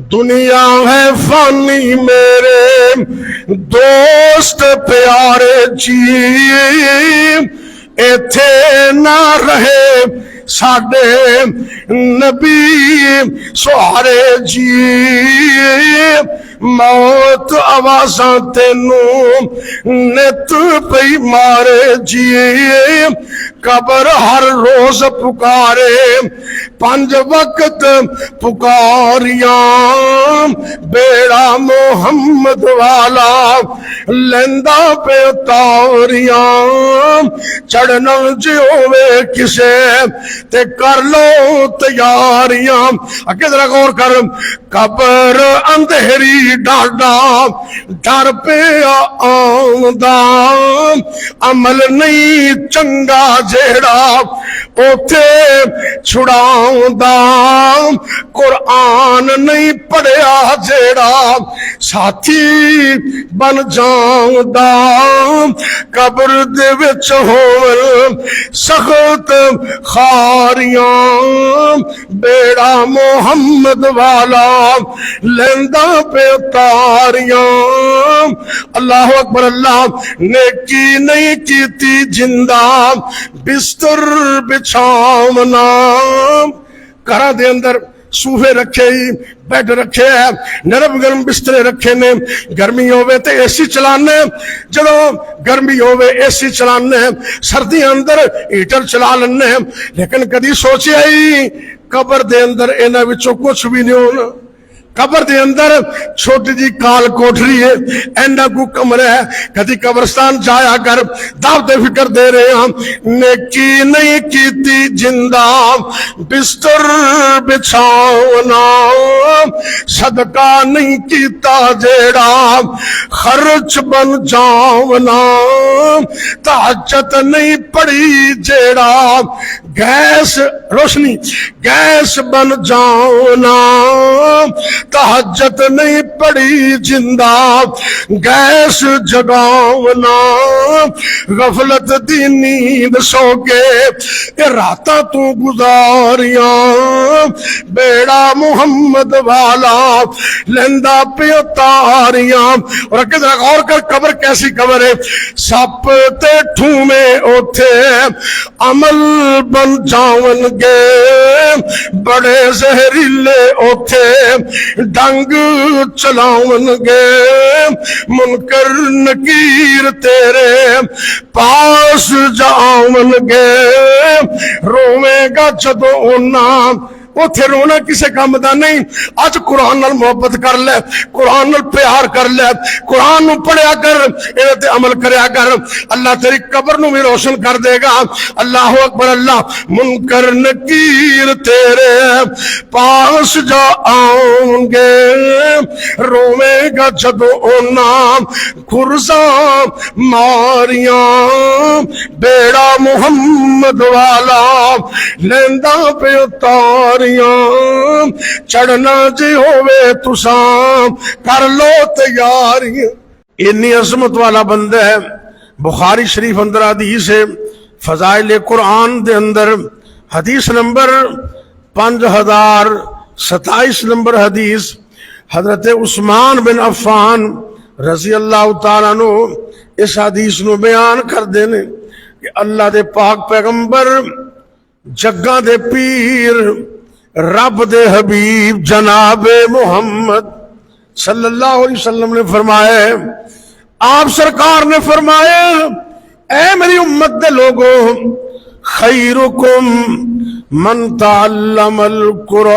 دنیا ہے فانی میرے دوست پیارے جی، ایتھے نہ رہے ساڈے نبی سوارے جی، موت آوازاں تینوں نت پئی مارے جی، قبر ہر روز پکارے 5 وقت پکاریاں، بیڑا محمد والا لیندا پہ تاریاں، چڑھنا جے ہوے کسے تے کر لو تیاریاں۔ اگے ذرا غور کر، قبر اندھیری ڈاڈا ڈر پہ آندا، عمل نہیں چنگا جیڑا اوتھے چھڑاوندا، قرآن نہیں پڑھیا جیڑا ساتھی بن جاوندا، قبر دے وچ ہون سخت خاریاں، بیڑا محمد والا لیندا پہ تاریاں۔ اللہ اکبر، اللہ نیکی نہیں کیتی جندہ بستر بچھاونا، گھراں دے اندر صوفے رکھے ہی، بیڈ رکھے ہیں، نرم گرم بسترے رکھے نے، گرمی ہوئے تے اے سی چلانے، جدو گرمی ہوئے اے سی چلانے، سردی اندر ہیٹر چلا لنے، لیکن کدی سوچیا ہی قبر دے اندر انہاں وچوں کچھ بھی نہیں ہونا۔ قبر دے اندر چھوٹی جی کال کوٹری ہے، اینا کو کمرہ ہے، کدی قبرستان جایا کر، دعوت فکر دے رہے ہم، نیکی نہیں کیتی جندہ بستر بچھاونا، صدقہ نہیں کیتا جیڑا خرچ بن جاونا، تہجد نہیں پڑھی جیڑا گیس روشنی گیس بن جاونا، تہجد نہیں پڑھی جندہ گیس جگاونا، غفلت دی نیند سو کے اے راتاں تو گزاریاں، بیڑا محمد والا لیندا پہ تاریاں۔ اور اگر ذرا غور کر، قبر کیسی قبر ہے، سپ تے ٹھومے اوتھے عمل بن جاون گے، بڑے زہریلے اوتھے ڈنگ چلاون گے، منکر نکیر تیرے پاس جاون گے، روے گا جدو انہاں اوتھے رونا کسے کام دا نہیں۔ اج قرآن نال محبت کر لے، قرآن نال پیار کر لے، قرآن نو پڑھیا کر، اے تے عمل کریا کر، اللہ تیری قبر نو بھی روشن کر دے گا۔ اللہ اکبر، اللہ منکر نکیر تیرے پاس جا آؤں گے، روے گا جدو انہاں گرزاں ماریاں، بیڑا محمد والا لیندا پہ تاریاں، چڑھنا جی ہووے تساں کر لو تیاریاں۔ اتنی عظمت والا بندہ ہے۔ بخاری شریف اندر حدیث ہے، فضائل قرآن دے اندر حدیث نمبر 5027 نمبر حدیث، حضرت عثمان بن عفان رضی اللہ تعالیٰ عنہ اس حدیث نو بیان کر دینے کہ اللہ دے پاک پیغمبر جگاں دے پیر رب دے حبیب جناب محمد صلی اللہ علیہ وسلم نے فرمایا، آپ سرکار نے فرمایا، اے میری امت دے لوگوں، خیرکم من تعلم القرآن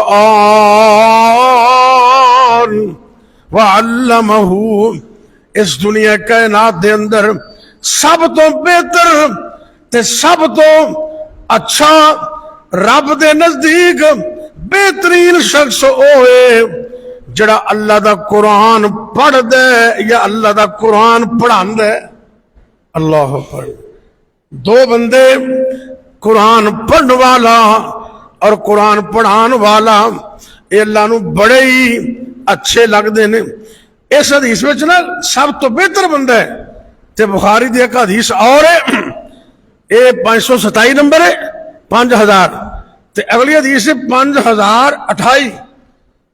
وعلمہ، اس دنیا کائنات دے اندر سب تو بہتر تے سب تو اچھا رب دے نزدیک بہترین شخص ہوئے جڑا اللہ دا قرآن پڑھ دے یا اللہ دا قرآن پڑھان دے۔ اللہ اکبر، دو بندے، قرآن پڑھن والا اور قرآن پڑھان والا، اے اللہ نو بڑے ہی اچھے لگ دے نے۔ اس حدیث میں نا سب تو بہتر بندہ ہے تے بخاری دی ایک حدیث اور ہے، اے 527 نمبر ہے، 5000 تے اگلی حدیث ہے 5028۔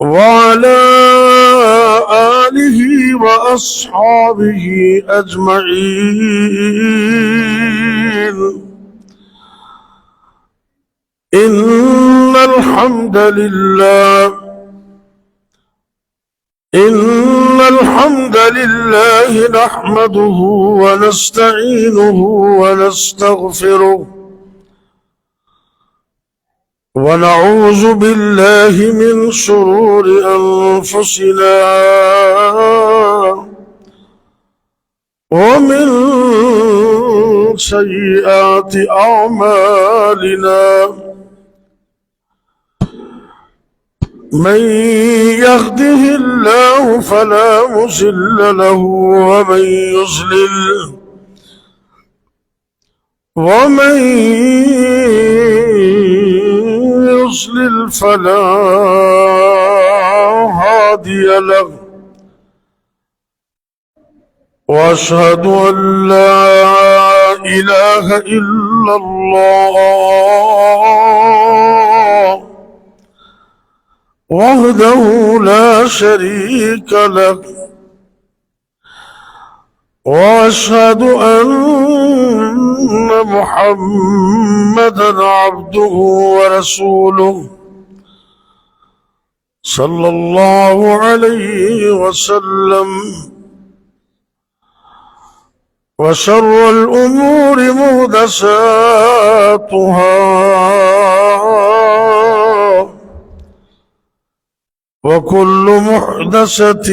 وعلى آله وأصحابه أجمعين। إن الحمد لله نحمده ونستعينه ونستغفره ونعوذ بالله من شرور أنفسنا ومن سيئات أعمالنا، من يهده الله فلا مضل له ومن يضلل فلا هادي له، واشهد ان لا اله الا الله وحده لا شريك له، واشهد ان محمدا عبده ورسوله صلى الله عليه وسلم. وشر الامور محدثاتها وكل محدثة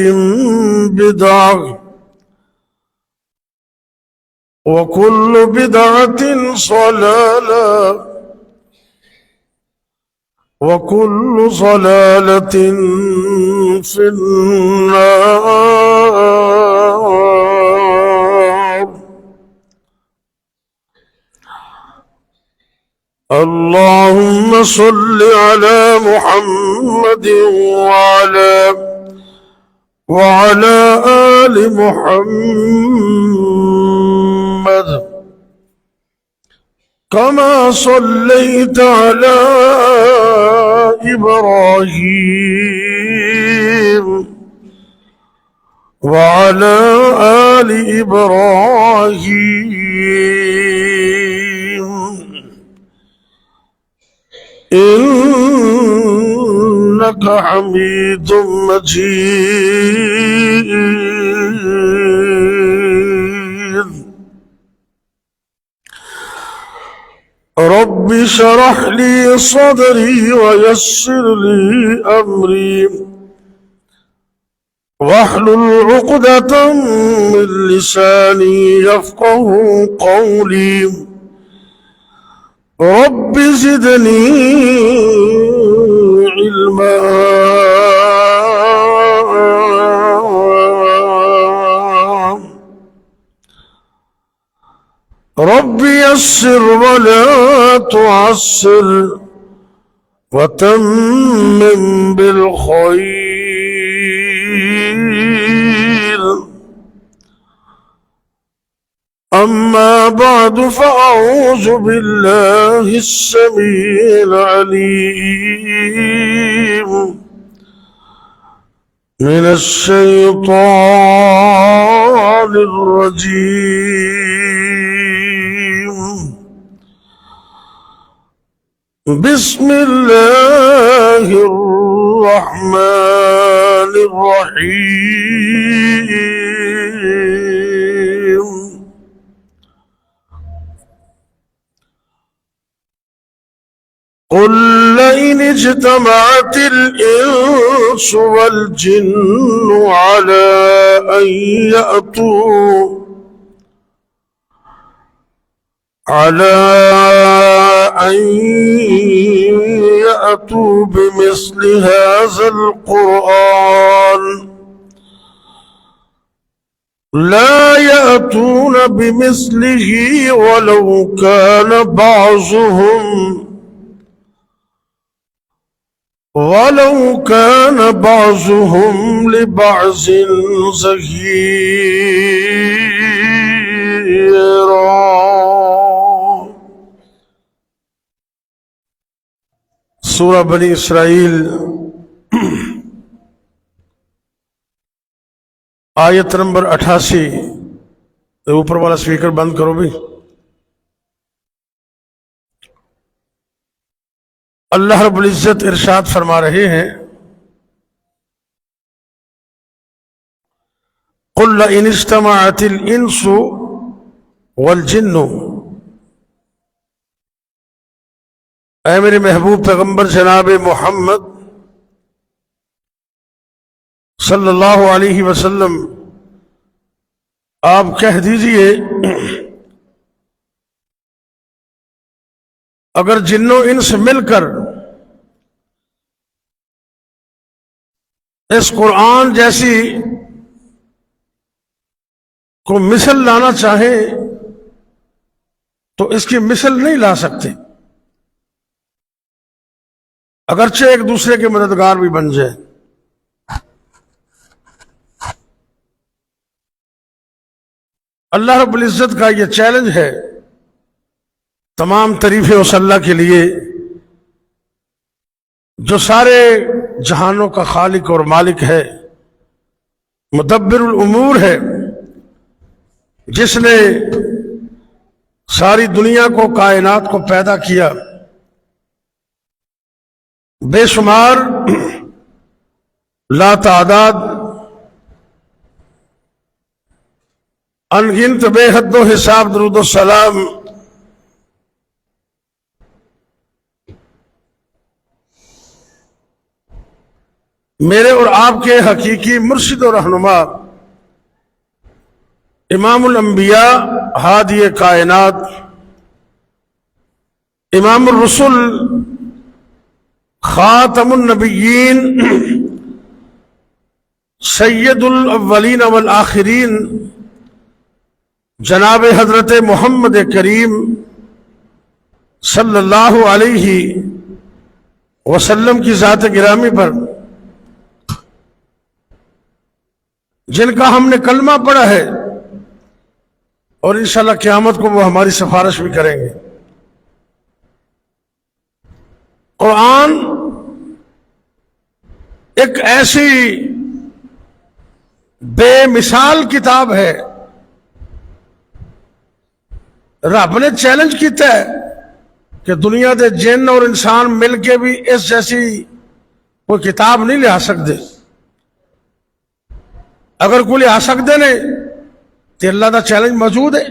بدعة وكل بدعة ضلالة وكل ضلالة في النار. اللهم صل على محمد وعلى آل محمد كما صليت على إبراهيم وعلى آل إبراهيم إنك إنك حميد مجيد رب اشرح لي صدري ويسر لي أمري واحلل عقدة من لساني يفقه قولي رب زدني علما رب يسر ولا تعسر وتمم بالخير أما بعد فأعوذ بالله السميع العليم من الشيطان الرجيم بسم الله الرحمن الرحيم قل لئن اجتمعت الإنس والجن أن يأتوا بمثل هذا القرآن لا يأتون بمثله ولو كان بعضهم لبعض ظهيرا سورہ بنی اسرائیل آیت نمبر 88 اوپر والا سپیکر بند کرو بھی اللہ رب العزت ارشاد فرما رہے ہیں قل لئن اجتمعت الانس والجن اے میرے محبوب پیغمبر جناب محمد صلی اللہ علیہ وسلم آپ کہہ دیجئے اگر جن و انس مل کر اس قرآن جیسی کو مثل لانا چاہیں تو اس کی مثل نہیں لا سکتے اگرچہ ایک دوسرے کے مددگار بھی بن جائے اللہ رب العزت کا یہ چیلنج ہے تمام تعریفیں اس اللہ کے لیے جو سارے جہانوں کا خالق اور مالک ہے مدبر الامور ہے جس نے ساری دنیا کو کائنات کو پیدا کیا بے شمار لا تعداد انگنت بے حد و حساب درود و سلام میرے اور آپ کے حقیقی مرشد و رہنما امام الانبیاء ہادی کائنات امام الرسل خاتم النبیین سید الاولین والآخرین جناب حضرت محمد کریم صلی اللہ علیہ وسلم کی ذات گرامی پر جن کا ہم نے کلمہ پڑھا ہے اور انشاءاللہ قیامت کو وہ ہماری سفارش بھی کریں گے. قرآن ایک ایسی بے مثال کتاب ہے. رب نے چیلنج کیتا ہے کہ دنیا دے جن اور انسان مل کے بھی اس جیسی کوئی کتاب نہیں لیا سکتے. اگر کوئی لیا سکتے نے تو اللہ دا چیلنج موجود ہے.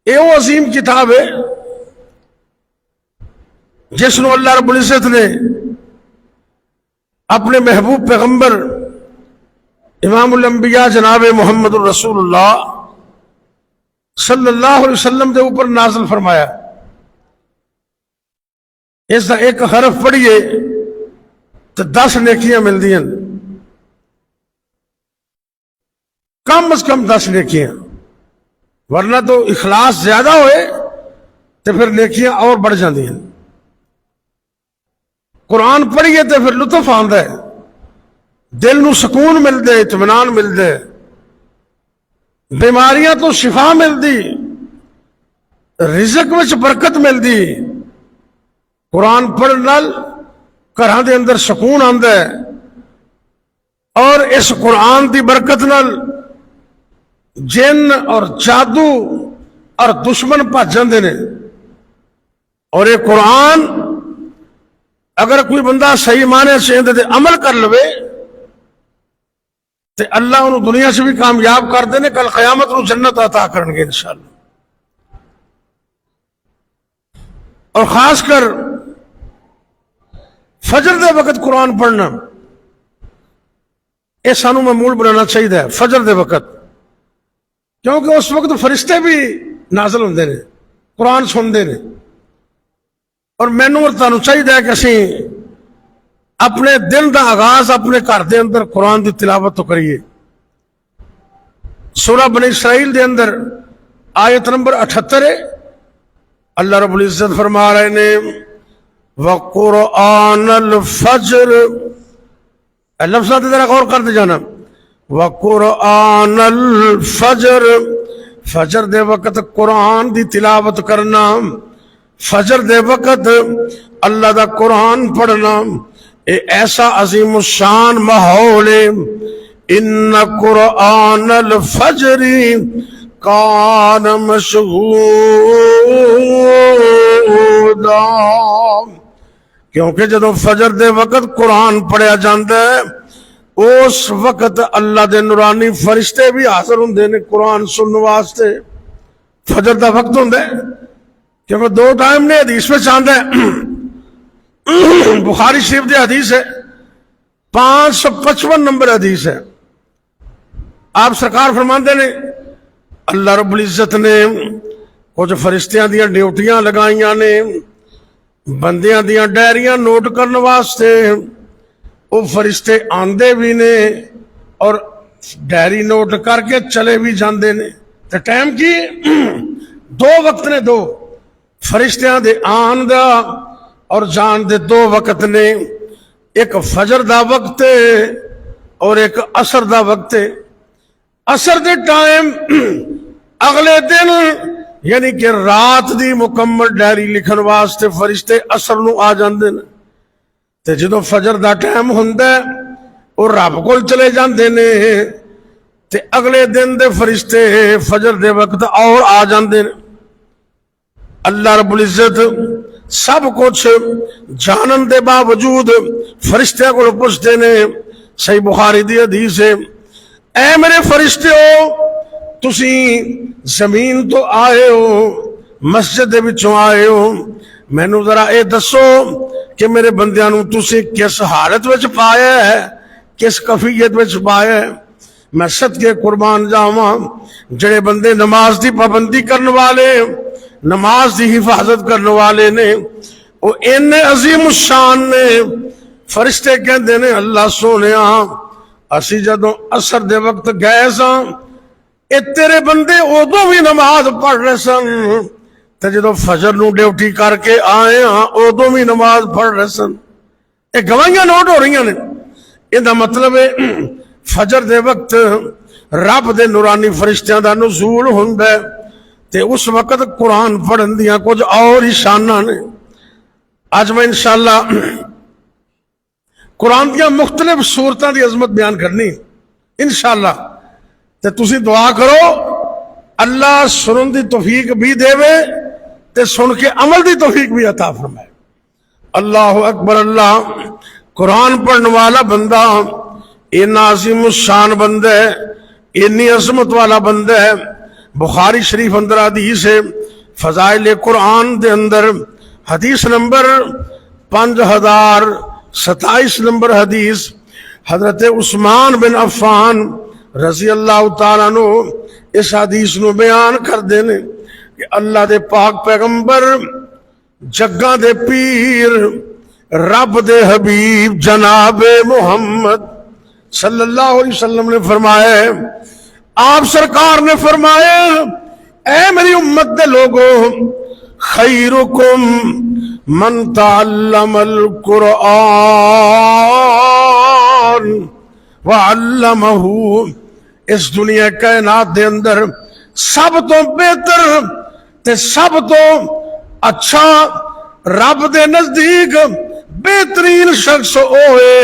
یہ وہ عظیم کتاب ہے جس نو اللہ رب العزت نے اپنے محبوب پیغمبر امام الانبیاء جناب محمد الرسول اللہ صلی اللہ علیہ وسلم دے اوپر نازل فرمایا. اس کا ایک حرف پڑھیے تو 10 نیکیاں ملدی ہیں، کم از کم 10 نیکیاں، ورنہ تو اخلاص زیادہ ہوئے تو پھر نیکیاں اور بڑھ جاتی ہیں. قرآن پڑھیے تو پھر لطف آتا ہے، دل نو سکون ملتا ہے، اطمینان ملتا ہے، بیماریاں تو شفا ملتی، رزق وچ برکت ملتی. قرآن پڑھن نال گھراں دے اندر سکون آندا ہے، اور اس قرآن دی برکت نال جن اور جادو اور دشمن بھج جاندے نے. اور یہ قرآن اگر کوئی بندہ صحیح معنی سے عمل کر لوے تو اللہ انہوں دنیا سے بھی کامیاب کر دینے، کل قیامت نو جنت عطا کرنگے انشاءاللہ. اور خاص کر فجر دے وقت قرآن پڑھنا یہ سانو معمول بنانا چاہیے. فجر دے وقت، کیونکہ اس وقت فرشتے بھی نازل ہوندے نے، قرآن سنتے نے. اور مینوں اور تانوں چاہیے کہ اسی اپنے دن دا آغاز اپنے گھر دے اندر قرآن دی تلاوت تو کریے. سورہ بنی اسرائیل دے اندر آیت نمبر 78 ہے. اللہ رب العزت فرما رہے نے وَقُرْآنَ الْفَجْرِ، لفظات ذرا غور کرتے جانا. وَقُرْآنَ الْفَجْرِ، فجر دے وقت قرآن دی تلاوت کرنا، فجر دے وقت اللہ دا قرآن پڑھنا، اے ایسا عظیم الشان ماحول ہے. ان قرآن الفجر کان مشہودا، کیونکہ جدو فجر دے وقت قرآن پڑھیا جاندہ ہے اس وقت اللہ دے نورانی فرشتے بھی حاضر ہوندے نے قرآن سننے واسطے. فجر دا وقت ہوندہ ہے کیونکہ 2 ٹائم نے حدیث میں چاندہ ہے. بخاری شریف دے حدیث ہے، 555 نمبر حدیث ہے. آپ سرکار فرماندے نے اللہ رب العزت نے کچھ فرشتیاں دیاں ڈیوٹیاں لگائیاں نے بندیاں دیاں ڈائریاں نوٹ کرنے واسطے. وہ فرشتے آندے بھی نے اور ڈائری نوٹ کر کے چلے بھی جاندے نے. تو ٹائم کی 2 وقت نے، 2 فرشتیاں دے آن دا اور جان دے 2 وقت نے. ایک فجر دا وقت ہے اور ایک عصر دا وقت ہے. عصر دے ٹائم اگلے دن یعنی کہ رات دی مکمل ڈائری لکھن واسطے فرشتے عصر نو آ جاندے نے. تے جدو فجر دا ٹائم ہوندا ہے اور رب کول چلے جاندے نے تے اگلے دن دے فرشتے فجر دے وقت اور آ جاندے نے. اللہ رب العزت سب کچھ جانن دے باوجود فرشتے کو پوچھتے نے. صحیح بخاری دی حدیث ہے، اے میرے فرشتے ہو تسی زمین تو آئے ہو، مسجد دے وچوں آئے ہو، مینوں ذرا اے دسو کہ میرے بندیاں نوں تسی کس حالت وچ پایا ہے، کس کیفیت وچ پایا ہے. میں صدقے قربان جاواں جڑے بندے نماز دی پابندی کرنے والے، نماز دی حفاظت کرنے والے نے، وہ ان عظیم الشان نے. فرشتے کہندے نے اللہ سونیا اسی جدوں عصر دے وقت گئے ساں اے تیرے بندے ادو بھی نماز پڑھ رہے سن، تے جدوں فجر نو ڈیوٹی کر کے آئے ہاں ادو بھی نماز پڑھ رہے سن. یہ گواہیاں نوٹ ہو رہی ہیں. یہ مطلب ہے فجر دے وقت رب دے نورانی فرشتیاں دا نزول ہوندا ہے تے اس وقت قرآن پڑھن دیاں کچھ اور ہی شاناں نے. آج میں انشاءاللہ قرآن دیاں مختلف صورتاں دی عظمت بیان کرنی انشاءاللہ. تے تسی دعا کرو اللہ سنن دی توفیق بھی دے تے سن کے عمل دی توفیق بھی عطا فرمائے. اللہ اکبر اللہ. قرآن پڑھنے والا بندہ اتنا عظیم الشان بندہ ہے, اتنی عظمت والا بندہ ہے. بخاری شریف اندر حدیث ہے فضائل قرآن دے اندر حدیث نمبر 5027 نمبر حدیث حضرت عثمان بن عفان رضی اللہ تعالیٰ عنہ اس حدیث نو بیان کر دینے کہ اللہ دے پاک پیغمبر جگاں دے پیر رب دے حبیب جناب محمد صلی اللہ علیہ وسلم نے فرمایا, آپ سرکار نے فرمایا اے میری امت دے لوگوں, خیرکم من تعلم القرآن وعلمہ. اس دنیا کائنات دے اندر سب تو بہتر تے سب تو اچھا رب دے نزدیک بہترین شخص ہوئے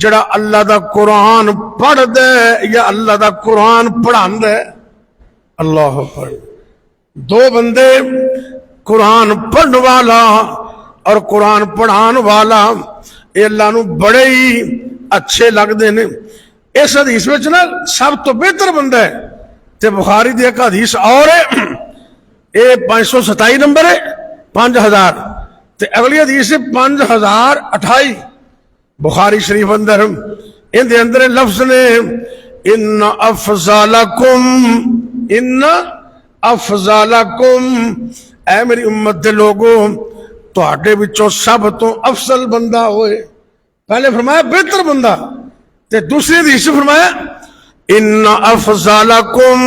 جڑا اللہ دا قرآن پڑھ دے یا اللہ دا قرآن پڑھان دے. اللہ اکبر. دو بندے قرآن پڑھن والا اور قرآن پڑھان والا یہ اللہ نو بڑے ہی اچھے لگ دے نے. اس حدیث میں نا سب تو بہتر بندہ ہے تے بخاری دی ایک حدیث اور ہے, یہ 527 نمبر ہے 5000 تے اگلی حدیث ہے 5028 بخاری شریف اندر. ان دے اندر لفظ نے ان افضلکم, اے میری امت دے لوگوں تواڈے وچوں سب تو افضل بندہ ہوئے. پہلے فرمایا بہتر بندہ, تے دوسری حدیث فرمایا ان افضلکم,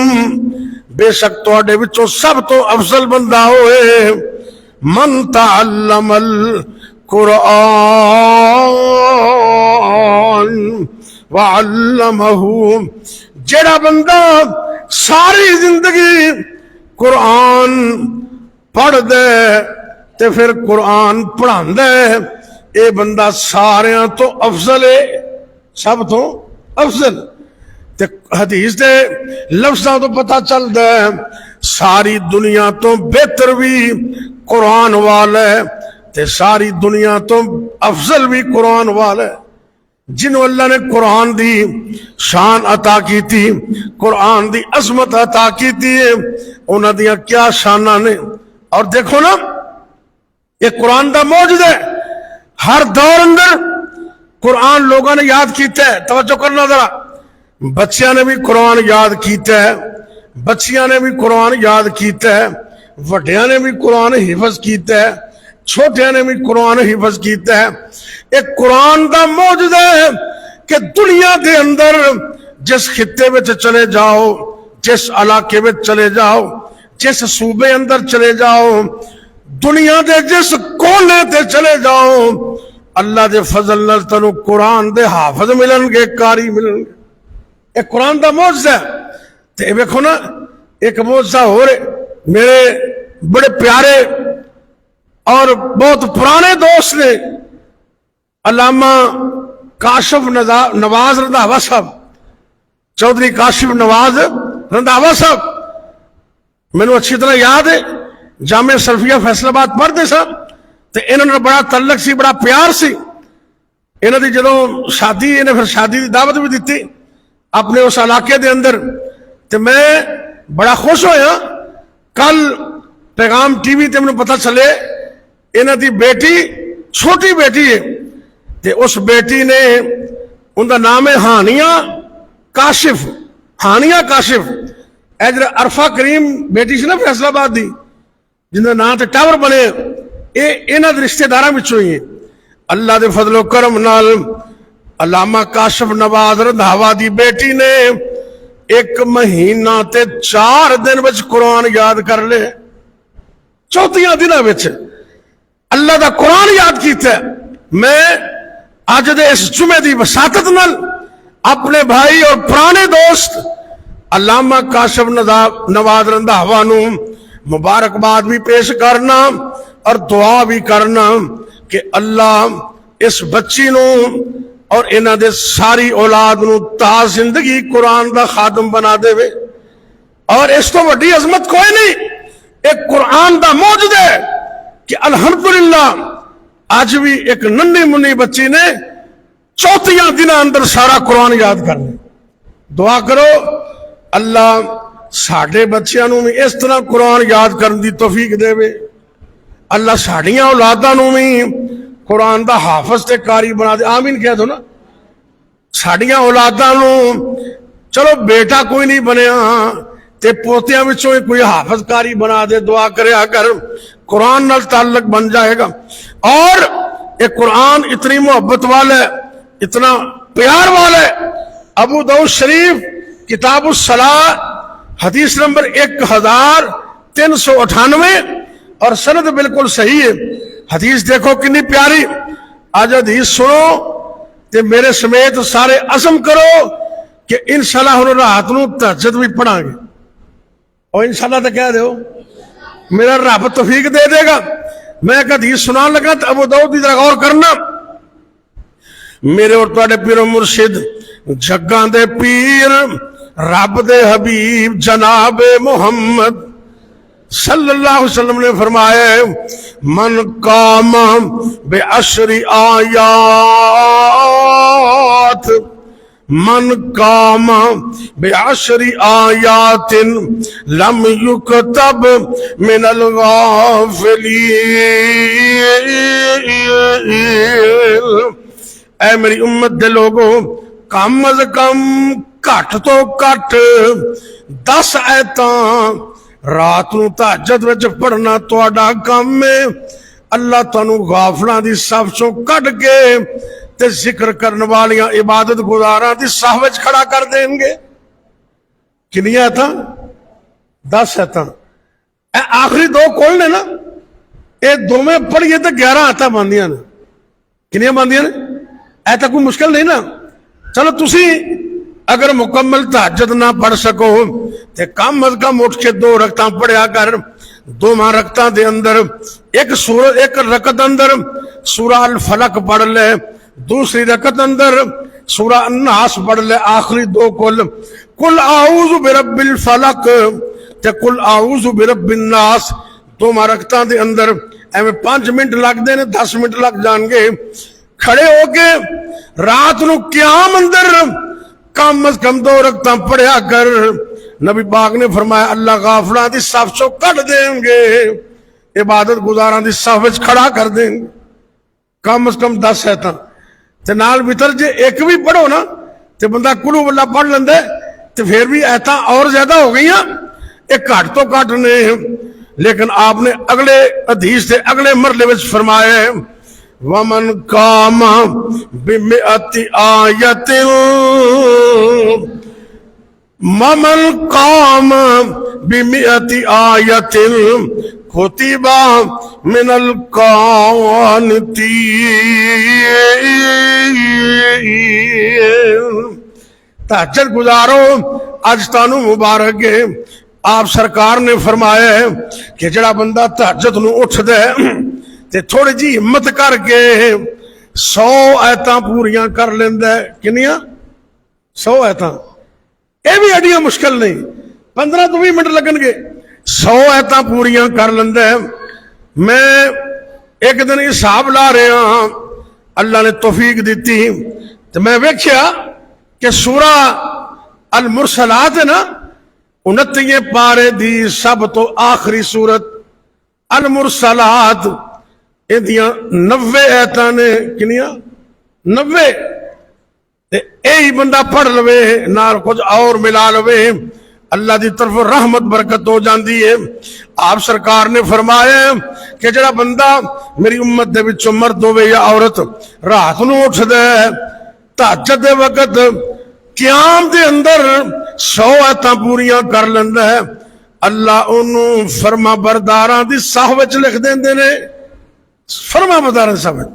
بے شک تواڈے وچوں سب تو افضل بندہ ہوئے من تعلم القرآن وعلمہ, جڑا بندہ ساری زندگی قرآن پڑھ دے تے پھر قرآن پڑھان دے, اے بندہ ساریاں تو افضل ہے, سب تو افضل. تے حدیث دے لفظاں تو پتہ چل دے ساری دنیا تو بہتر بھی قرآن والا ہے تے ساری دنیا تو افضل بھی قرآن والا ہے. جنہوں اللہ نے قرآن دی شان عطا کی تھی, قرآن دی عظمت عطا کی تھی, انہاں دیاں کیا شاناں نے. اور دیکھو نا یہ قرآن دا معجزہ ہے, ہر دور اندر قرآن لوگوں نے یاد کیتا ہے. توجہ کرنا ذرا, بچیاں نے بھی قرآن یاد کیتا ہے, بچیاں نے بھی قرآن یاد کیتا ہے, وڈیاں نے بھی قرآن حفظ کیتا ہے, چھوٹیاں نے بھی قرآن حفظ کیتا ہے. ایک قرآن دا معجزہ ہے کہ دنیا دے اندر جس خطے میں چلے جاؤ, جس علاقے میں چلے جاؤ, جس صوبے اندر چلے جاؤ, دنیا دے جس کونے تے چلے جاؤ, اللہ دے فضل نال تنو قرآن دے حافظ ملن گے, قاری ملن گے. ایک قرآن دا معجزہ ہے. تے دیکھو نا ایک معجزہ ہو رہے, میرے بڑے پیارے اور بہت پرانے دوست نے علامہ کاشف نواز رندھاوا صاحب, چودھری کاشف نواز رندھاوا صاحب, میں نے اچھی طرح یاد ہے جامعہ سلفیہ فیصل آباد پڑھتے سا, تو انہوں نے بڑا تعلق سی, بڑا پیار سی. انہوں نے جدوں شادی, انہیں پھر شادی دی دعوت بھی دیتی اپنے اس علاقے دے اندر, تو میں بڑا خوش ہویا. کل پیغام ٹی وی تے مجھے پتہ چلے انہوں دی بیٹی, چھوٹی بیٹی ہے, تے اس بیٹی نے ان کا نام ہے ہانیہ کاشف, ہانیہ کاشف. ادھر عرفہ کریم بیٹی سی نا فیصل آباد دی, جن کا نام تے ٹاور بنے, یہ انہوں دے رشتے داراں وچوں ہی ہے. اللہ دے فضل و کرم نال علامہ کاشف نواز رندھاوا دی بیٹی نے 1 مہینہ تے 4 دن وچ قرآن یاد کر لے. 34 دنوں وچ اللہ دا قرآن یاد کیتا ہے. میں اج دے اس جمعے دی وساطت نال اپنے بھائی اور پرانے دوست علامہ کاشف نواز رندھاوا نو مبارکباد بھی پیش کرنا اور دعا بھی کرنا کہ اللہ اس بچی نو اور انہاں دے ساری اولاد نو تا زندگی قرآن دا خادم بنا دے وے. اور اس تو بڑی عظمت کوئی نہیں. ایک قرآن دا معجزہ ہے کہ الحمدللہ اج بھی ایک ننھی منی بچی نے 34 دن اندر سارا قرآن یاد کرنا. دعا کرو اللہ ساڈے بچیاں نو بھی اس طرح قرآن یاد کرن دی توفیق دے. اللہ ساڈیاں اولاداں نو بھی قرآن دا حافظ تے قاری بنا دے. آمین کہہ دو نا. ساڈیاں اولاداں نو چلو بیٹا کوئی نہیں بنیا تے پوتیاں وچوں کوئی حافظ قاری بنا دے. دعا کریا کر قرآن نال تعلق بن جائے گا. اور یہ قرآن اتنی محبت والا ہے, اتنا پیار والا ہے. ابو داؤد شریف کتاب الصلاۃ حدیث نمبر 1398 اور سند بالکل صحیح ہے. حدیث دیکھو کنی پیاری. آج حدیث سنو تے میرے سمیت سارے عزم کرو کہ انشاءاللہ ہن رات نو تہجد بھی پڑھاں گے. اور انشاءاللہ تو کہہ دیو میرا رب توفیق دے دے گا. میں ایک حدیث سنان لگا تو ابو داؤد دی طرح غور کرنا. میرے اور تواڈے پیر و مرشد جگاں دے پیر رب دے حبیب جناب محمد صلی اللہ علیہ وسلم نے فرمایا من قام بعشر آیات من قام بعشر آیات لم یکتب من الغافلین. اے میری امت دے لوگوں, کم از کم گھٹ تو گھٹ 10 آیتاں رات نو تہجد وچ پڑھنا تہاڈا کم ہے. اللہ تانوں غافلاں دی صف چوں کڈ کے تے ذکر کرن والیاں عبادت گزاراں دی صف وچ کھڑا کر دیں گے. کنیاں آیتاں؟ 10 آیتاں. اے آخری 2 کول نے نا, اے دوویں پڑھیے تے 11 آیتاں بندیاں نے. کنیاں بندیاں نے؟ ایسا کوئی مشکل نہیں نا. چلو تسی اگر مکمل تہجد نہ پڑھ سکو تے کم از کم اٹھ کے 2 رکعتاں پڑھیا کر. 2 رکعتاں دے اندر ایک رکعت اندر سورہ الفلق پڑھ لے, دوسری رکعت اندر سورہ الناس پڑھ لے. آخری 2 قل اعوذ برب الفلق تے قل اعوذ برب الناس 2 رکعتاں دے اندر ایویں 5 منٹ لگ دے نے, 10 منٹ لگ جان گے. کھڑے ہو کے رات نو قیام اندر کم از کم 2 رکعتاں پڑھیا کر. نبی پاک نے فرمایا اللہ غافلاں دی صف چوں کڈ دیں گے, عبادت گزاراں دی صف وچ کھڑا کر دیں گے. کم از کم 10 آیتاں تے نال وتر جے ایک بھی پڑھو نا تے بندہ کلو واللہ پڑھ لیندا تے پھر بھی آیتاں اور زیادہ ہو گئیاں. ایک گھٹ تو گھٹ نے. لیکن آپ نے اگلے حدیث دے اگلے مرلے وچ فرمایا ہے وَمَنْ قَامَ بِمِئَةِ آیَةٍ وَمَنْ قَامَ بِمِئَةِ آیَةٍ كُتِبَ مِنَ الْقَانِتِينَ. تہجد گزارو, اج تانوں مبارک ہے. آپ سرکار نے فرمایا ہے کہ جڑا بندہ تہجد نو اٹھ دے تے تھوڑی جی ہمت کر کے 100 آیتاں پوریاں کر لیندا ہے. کنیاں؟ 100 آیتاں. اے بھی ایڈیاں مشکل نہیں, 15 تو 20 منٹ لگن گے. 100 آیتاں پوریاں کر لیندا ہے. میں ایک دن حساب لا رہا ہاں, اللہ نے توفیق دیتی تو میں ویکھیا کہ سورہ المرسلات ہے نا 29 پارے دی سب تو آخری سورت المرسلات, ایدیاں 90 آیتاں نے. کنیاں؟ 90. اے بندہ پڑھ لوے نال کچھ اور ملا لوے, اللہ دی طرف رحمت برکت ہو جاندی ہے. آپ سرکار نے فرمایا کہ جڑا بندہ میری امت دے وچوں مرد ہوے یا عورت رات نو اٹھ دے تہجد دے وقت قیام دے اندر 100 آیتاں پوریاں کر لیندا ہے, اللہ انہوں فرما برداراں دی صف وچ لکھ دیندے نے. فرما برداراں دی صف وچ.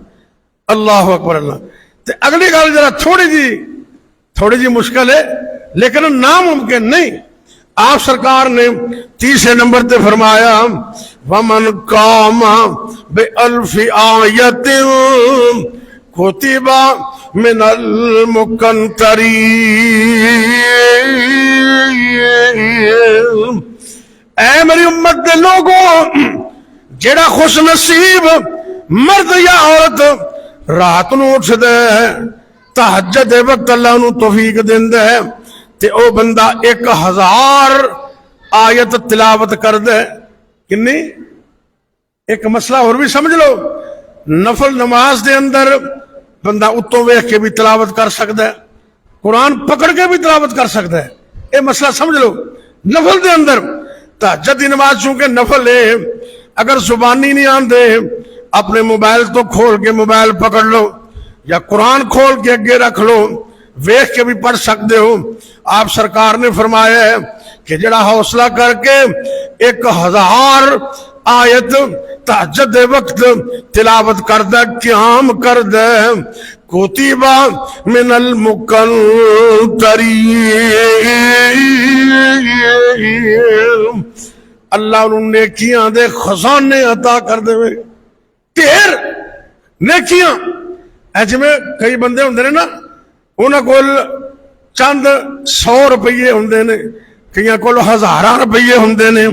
اللہ اکبر. اللہ تے اگلی گل ذرا تھوڑی جی مشکل ہے لیکن ناممکن نہیں. آپ سرکار نے 30 نمبر تے فرمایا وَمَنْ قَامَ بِأَلْفِ آیَةٍ كُتِبَ مِنَ الْمُقَنْتَرِينَ. اے میری امت دے لوگوں, جیڑا خوش نصیب مرد یا عورت رات نو اٹھ دے تہجد دے وقت اللہ نو توفیق دیندا ہے تے او بندہ 1000 آیت تلاوت کر دے. کنی؟ ایک مسئلہ اور بھی سمجھ لو، نفل نماز دے اندر بندہ اتوں ویکھ کے بھی تلاوت کر سکتا ہے، قرآن پکڑ کے بھی تلاوت کر سکتا ہے. یہ مسئلہ سمجھ لو. نفل دے اندر تہجد دی نماز چونکہ نفل ہے، اگر زبانی نہیں آندے اپنے موبائل تو کھول کے موبائل پکڑ لو یا قرآن کھول کے اگے رکھ لو، ویکھ کے بھی پڑھ سکتے ہو. آپ سرکار نے فرمایا ہے کہ جڑا حوصلہ کر کے 1000 آیت تہجد دے وقت تلاوت کردہ قیام کردہ کتبہ من المقنطرین، اللہ انہوں نیکیاں دے خزانے عطا کر دے. ڈھیر نیکیاں ایسے میں کئی بندے ہوندے نے نا، انہاں کول چند 100 روپیے ہوندے نے، کئی کول 1000 روپیے ہوندے نے،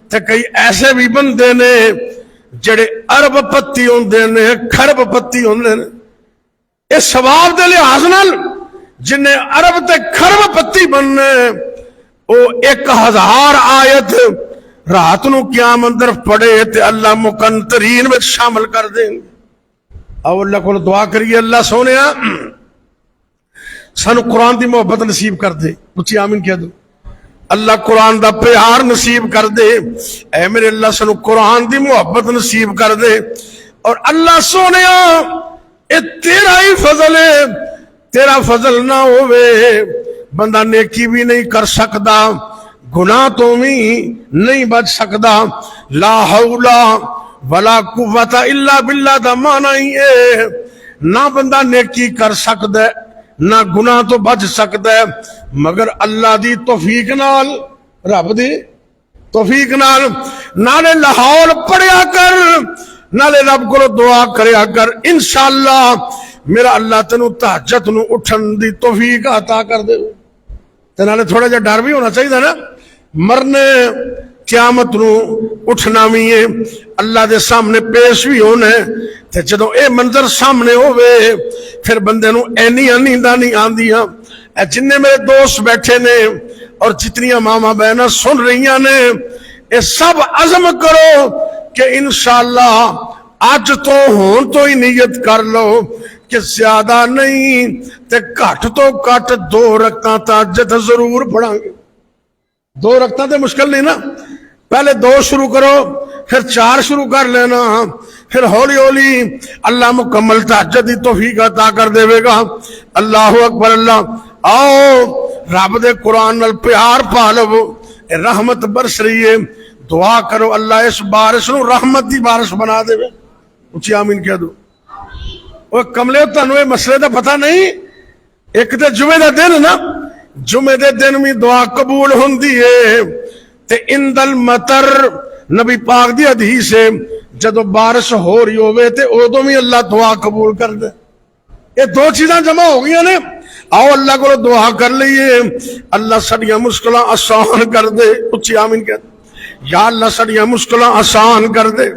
تے کئی ایسے بھی بندے نے جڑے ارب پتی ہوندے نے، کھرب پتی ہوندے نے. اس ثواب دے لحاظ نال جن ارب تے کھرب پتی بننے او 1000 آیت رات نو قیام اندر پڑھے تے اللہ مقنطرین میں شامل کر دیں. او اللہ کو دعا کریے اللہ سونیا سانو قرآن دی محبت نصیب کر دے. اچھی آمین کہہ دو. اللہ قرآن دا پیار نصیب کر دے. اے میرے اللہ سانو قرآن دی محبت نصیب کر دے. اور اللہ سونیا اے تیرا ہی فضل ہے، تیرا فضل نہ ہوئے بندہ نیکی بھی نہیں کر سکتا، گناہ تو بھی نہیں بچ سکتا. لا حول ولا قوت الا باللہ دا معنی ہی ہے نہ بندہ نیکی کر سکتا ہے نہ گناہ تو بچ سکتا ہے مگر اللہ دی توفیق نال، رب دی توفیق نال. نالے لاہور پڑھیا کر، نالے رب کو دعا کریا کر، انشاءاللہ میرا اللہ تینو تہجد نو اٹھن دی توفیق عطا کر دے. تے نالے تھوڑا جا ڈر بھی ہونا چاہیے نا، مرنے قیامت نو اٹھنا بھی ہے، اللہ دے سامنے پیش بھی ہونا ہے. تے جدوں اے منظر سامنے ہوئے پھر بندے نو اینیاں نینداں نہیں آندیاں. اے جننے میرے دوست بیٹھے نے اور جتنیاں ماما بہناں سن رہیاں نے، اے سب عزم کرو کہ انشاءاللہ آج تو ہون تو ہی نیت کر لو کہ زیادہ نہیں تے کٹ تو کٹ 2 رکعتاں تہجد ضرور پڑھاں گے. 2 رکعتاں تے مشکل نہیں نا، پہلے 2 شروع کرو پھر 4 شروع کر لینا، پھر ہولی ہولی اللہ مکمل تہجد دی توفیق عطا کر دے گا. اللہ اکبر. اللہ آؤ رب دے قرآن نال پیار پا لو، رحمت برس رہی ہے. دعا کرو اللہ اس بارش نو رحمت دی بارش بنا دے. اچھی آمین کہہ دو. وہ کملے تانوں اے مسئلے دا پتہ نہیں، ایک تے جمعے دا دن نا، جمعے دے دن بھی دعا قبول ہوندی ہے. تے اند المطر نبی پاک دی حدیث ہے جدو بارش ہو رہی ہوئے تے ادو بھی اللہ دعا قبول کر دے. یہ 2 چیزاں جمع ہو گئی نے. آؤ اللہ کو دعا کر لئیے اللہ سڑیاں مشکلیں آسان کر دے. اچھی آمین کہتے یا اللہ سڑیاں مشکلیں آسان کر دے.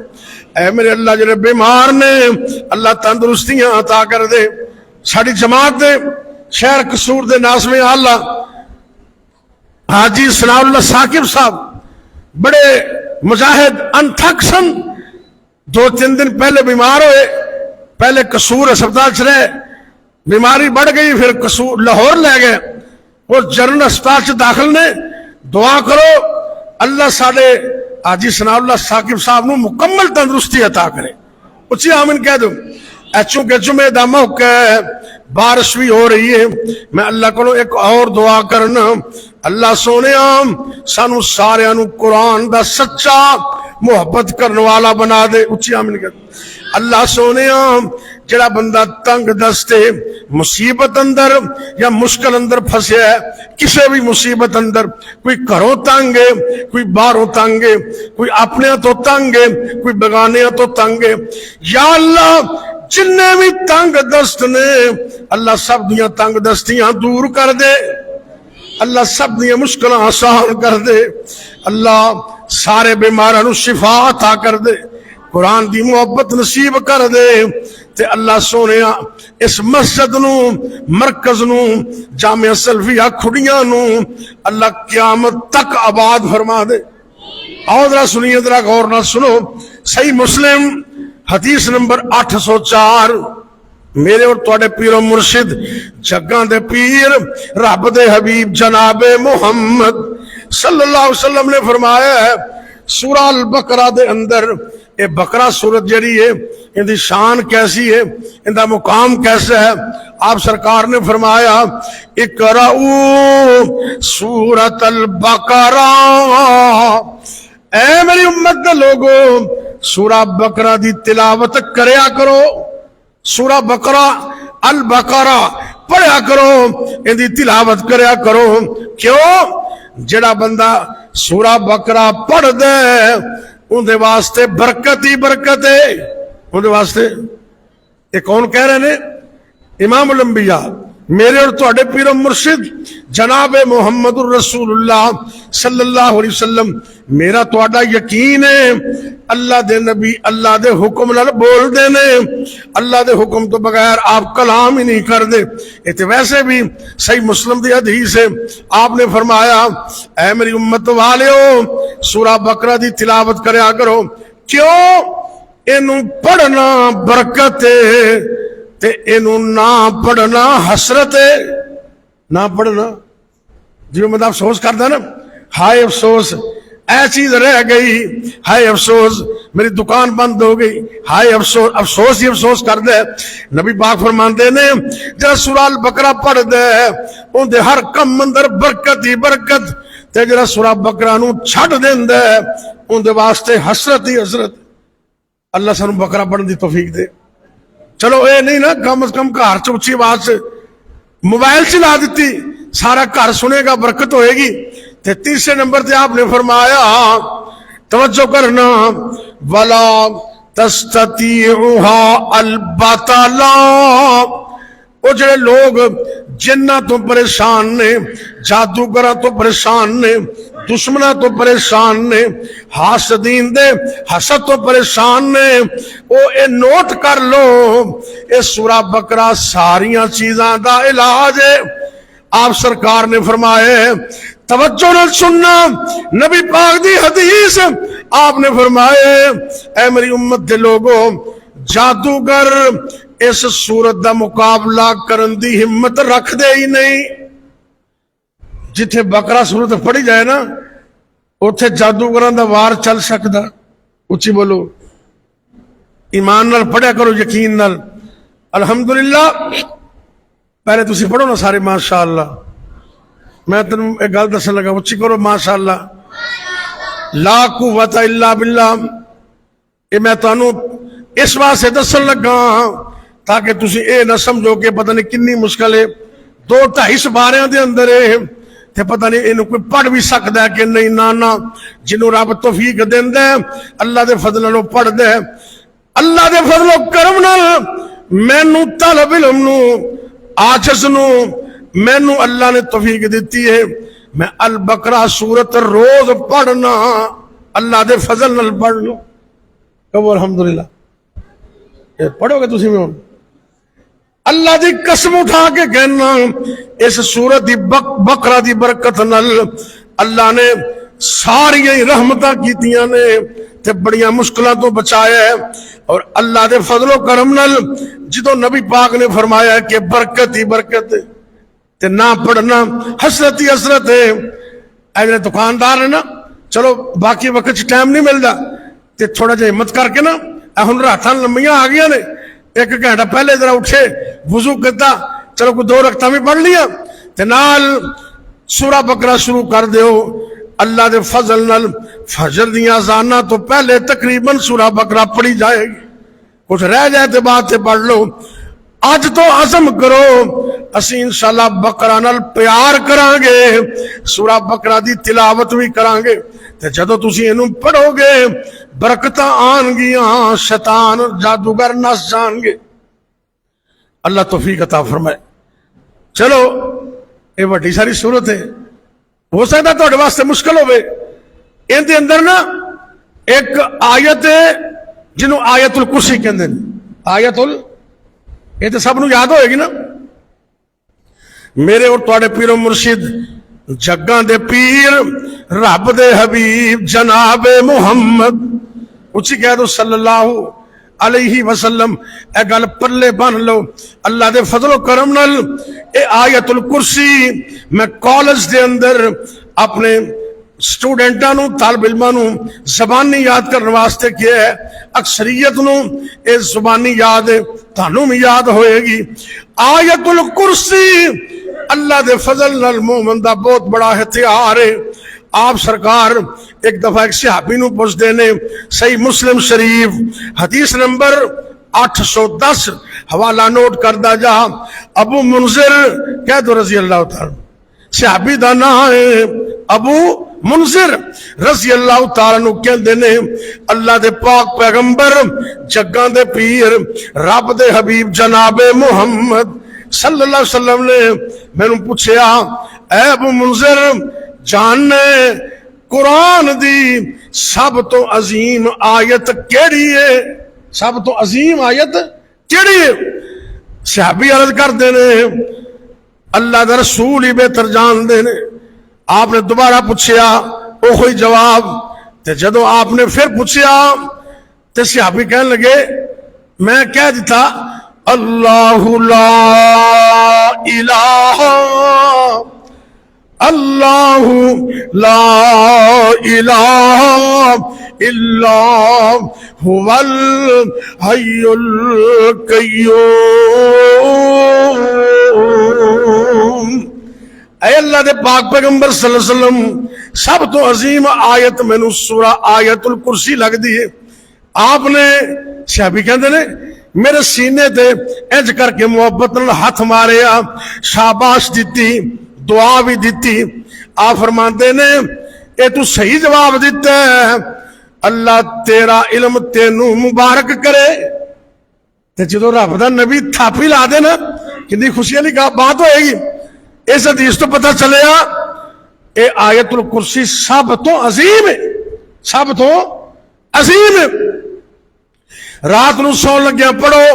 اے میرے اللہ جڑے بیمار نے اللہ تندرستیاں عطا کر دے. ساری جماعت دے شہر قصور دے ناس میں اللہ حاجی ثناء اللہ ثاقب صاحب بڑے مجاہد انتھک سن. 2-3 دن پہلے بیمار ہوئے، پہلے قصور اسپتال چ رہے، بیماری بڑھ گئی، پھر قصور لاہور لے گئے اور جنرل اسپتال سے داخل نے. دعا کرو اللہ ساڑے حاجی ثناء اللہ ثاقب صاحب نو مکمل تندرستی عطا کرے. اچھی آمین کہہ دو. چونکہ جمعہ دا موقع ہے، بارش بھی ہو رہی ہے، میں اللہ کو ایک اور دعا کرنا. اللہ سونے سانو سارے نو قرآن دا سچا محبت کرنے والا بنا دے. اچھی آمین کہہ دو. اللہ سونے جڑا بندہ تنگ دستے مصیبت اندر یا مشکل اندر پھنسے ہے، کسے بھی مصیبت اندر، کوئی گھروں تنگ ہے، کوئی باہروں تنگ ہے، کوئی اپنے تو تنگ ہے، کوئی بگانے تو تنگ ہے، یا اللہ جننے بھی تنگ دست نے اللہ سب دیاں تنگ دستیاں دور کر دے. اللہ سب دیاں مشکلیں آسان کر دے. اللہ سارے بیماراں نو شفا عطا کر دے. قرآن دی محبت نصیب کر دے تے اللہ سونے اس مسجد نو مرکز نو جامعہ سلفیہ کھڑیاں نو اللہ قیامت تک آباد فرما دے۔ اور ذرا سنیے، ذرا غور نہ سنو، صحیح مسلم حدیث نمبر 804، میرے اور تواڈے پیر و مرشد جگاں دے پیر رب دے حبیب جناب محمد صلی اللہ علیہ وسلم نے فرمایا ہے سورہ البقرہ دے اندر، اے بقرہ سورت جڑی ہے ان دی شان کیسی ہے، ان دا مقام کیسا ہے، آپ سرکار نے فرمایا اقرؤ سورۃ البقرہ، اے میری امت دے لوگو سورہ بقرہ دی تلاوت کریا کرو، سورہ بقرہ البقرہ پڑھیا کرو، ان دی تلاوت کریا کرو۔ کیوں؟ جڑا بندہ سورہ بقرہ پڑھ دے ان دے واسطے برکت ہی برکت ہے، ان دے واسطے۔ یہ کون کہہ رہے ہیں؟ امام الانبیاء میرے اور تواڈے پیر و مرشد جناب محمد الرسول اللہ صلی اللہ علیہ وسلم۔ میرا تواڈا یقین ہے اللہ دے نبی اللہ دے حکم نال بول دے نے، اللہ دے حکم تو بغیر آپ کلام ہی نہیں کر دے۔ یہ ویسے بھی صحیح مسلم دی حدیث ہے، آپ نے فرمایا اے میری امت والیو سورہ بقرہ دی تلاوت کریا کرو، کیوں؟ اینوں پڑھنا برکت ہے تے اینوں نہ پڑھنا حسرت ہے۔ نہ پڑھنا جو میں افسوس کردا نا، ہائے افسوس اے چیز رہ گئی، ہائے افسوس میری دکان بند ہو گئی، ہائے افسوس، افسوس ہی افسوس کر دے۔ نبی پاک فرماندے نے جڑا سورہ البقرہ پڑھ دے اون دے ہر کم اندر برکت ہی برکت، تے جڑا سورہ بقرہ نو چھڈ دیندا اون دے واسطے حسرت ہی حسرت۔ اللہ سانو بقرہ پڑھن دی توفیق دے۔ چلو اے نہیں نا کم از کم گھر چ اچھی آواز سے موبائل چلا دیتی، سارا گھر سنے گا، برکت ہوئے گی۔ تے تیسرے نمبر تے آپ نے فرمایا توجہ کرنا وَلَا تَسْتَطِيعُهَا الْبَطَلَا، وہ جڑے لوگ جنہ تو پریشان نے، جادوگراں تو پریشان نے، دشمنہ تو پریشان نے، حاسدین دے حسد تو پریشان نے، وہ اے نوٹ کر لو اے سورہ بقرہ ساریاں چیزاں دا علاج ہے۔ آپ سرکار نے فرمائے توجہ نہ سننا، نبی پاک دی حدیث، آپ نے فرمائے اے میری امت دے لوگوں جادوگر اس صورت دا مقابلہ کرن دی ہمت رکھ دے ہی نہیں۔ جتھے بقرہ صورت پڑھی جائے نا اتھے جادوگراں دا وار چل سکدا۔ اچھی بولو، ایمان نال پڑھیا کرو، یقین نال۔ الحمدللہ پہلے تسی پڑھو نا سارے ماشاءاللہ، میں تنوں ایک گل دسن لگا، اچھی کرو ماشاءاللہ، لا قوت الا باللہ۔ یہ میں تانوں اس واسطے دسن لگا تاکہ تسی اے نہ سمجھو کہ پتہ نہیں کنی مشکل ہے، 2-2.5 سپاریاں دے اندر ہے تے پتہ نہیں اینو کوئی پڑھ بھی سکدا ہے کہ نہیں۔ نانا جنوں رب توفیق دیندا ہے اللہ دے فضل نال پڑھ دے، اللہ دے فضل و کرم نال مینوں طالب علم نو عاجز نو مینوں اللہ نے توفیق دیتی ہے، میں البقرہ سورت روز پڑھنا، اللہ دے فضل نال پڑھنا۔ کہو الحمدللہ۔ پڑھو گے تسی میں ہوں اللہ دی قسم اٹھا کے کہنا اس سورت دی بقرہ دی برکت نال اللہ نے ساری رحمتاں کیتیاں نے تے بڑیاں مشکلوں تو بچایا ہے۔ اور اللہ دے فضل و کرم نال جدو نبی پاک نے فرمایا کہ برکت ہی برکت ہے تے نہ پڑھنا حسرت ہی حسرت ہے۔ اے دکاندار ہے نا، چلو باقی وقت ٹائم نہیں ملتا تے تھوڑا جہا ہمت کر کے نا، ہن راتاں لمبیاں آ گیا نے، 1 گھنٹہ پہلے ذرا اٹھے وضو کیتا، چلو کوئی 2 رکعتاں بھی پڑھ لیا تے نال سورہ بقرہ شروع کر دیو۔ اللہ دے فضل نال فجر دیاں اذاناں تو پہلے تقریباً سورہ بقرہ پڑھی جائے گی، کچھ رہ جائے تے بعد سے پڑھ لو۔ آج تو عزم کرو اسی انشاءاللہ بقرہ نال پیار کران گے، سورہ بقرہ دی تلاوت بھی کران گے تے جدو تسی اینوں پڑھو گے برکتاں آن گیاں، شیطان جادوگر نس جان گے۔ اللہ توفیق عطا فرمائے۔ چلو یہ وڈی ساری صورت ہے، ہو سکتا ہے تہاڈے واسطے مشکل ہوے، ان دے اندر نا ایک آیت جنہوں آیت الکرسی کہندے نے. یہ تو سب نو یاد ہوئے گی نا. میرے اور تواڈے پیر و مرشد جگاں دے پیر رب دے حبیب جناب محمد اچھی کہہ دو صلی اللہ علیہ وسلم. اے گل پلے بن لو اللہ دے فضل و کرم نال. اے آیت الکرسی میں کالج دے اندر اپنے سٹوڈنٹاں نو طالب علماں نو زبانی یاد کرنے واسطے کیا ہے. اکثریت نو اے زبانی یاد ہے, تانوں بھی یاد ہوئے گی. آیت الکرسی اللہ دے فضل نال مومن دا بہت بڑا ہتھیار ہے. آپ سرکار ایک دفعہ ایک صحابی نو پوچھ دینے, صحیح مسلم شریف حدیث نمبر 810 حوالہ نوٹ کردہ جا. ابو منذر کہہ دو رضی اللہ تعالی, صحابی دا نام ہے ابو منذر رضی اللہ تعالیٰ نو کہندے نے اللہ دے پاک پیغمبر جگاں دے پیر رب دے حبیب جناب محمد صلی اللہ علیہ وسلم نے میں نے پوچھیا, اے ابو منذر جاننے قرآن دی سب تو عظیم آیت کیڑی ہے؟ سب تو عظیم آیت کیڑی ہے؟ صحابی عرض کر دینے اللہ دا رسول ہی بہتر جان دینے. آپ نے دوبارہ پوچھیا وہ کوئی جواب تے جدو آپ نے پھر پوچھیا تے صحابی کہنے لگے میں کہہ دیتا اللہ لا الہ اللہ لا الہ الا هو الحی القیوم. اے اللہ دے پاک پیغمبر صلی اللہ علیہ وسلم سب تو عظیم آیت میں نو سورہ آیت الکرسی لگ دی ہے. آپ نے صحابی کہندے نے میرے سینے تے انج کر کے محبت نال ہاتھ ماریا, شاباش دیتی, دعا بھی دیتی. آپ فرماندے نے اے تو صحیح جواب دیتا ہے, اللہ تیرا علم تینوں مبارک کرے. تے جدو رب دا نبی تھاپی لا دے نا کتنی خوشی والی بات ہوئے گی. اس حدیث تو پتہ چلیا اے آیت الکرسی سب تو عظیم ہے, سب تو عظیم ہے. رات نو سون لگیا پڑھو,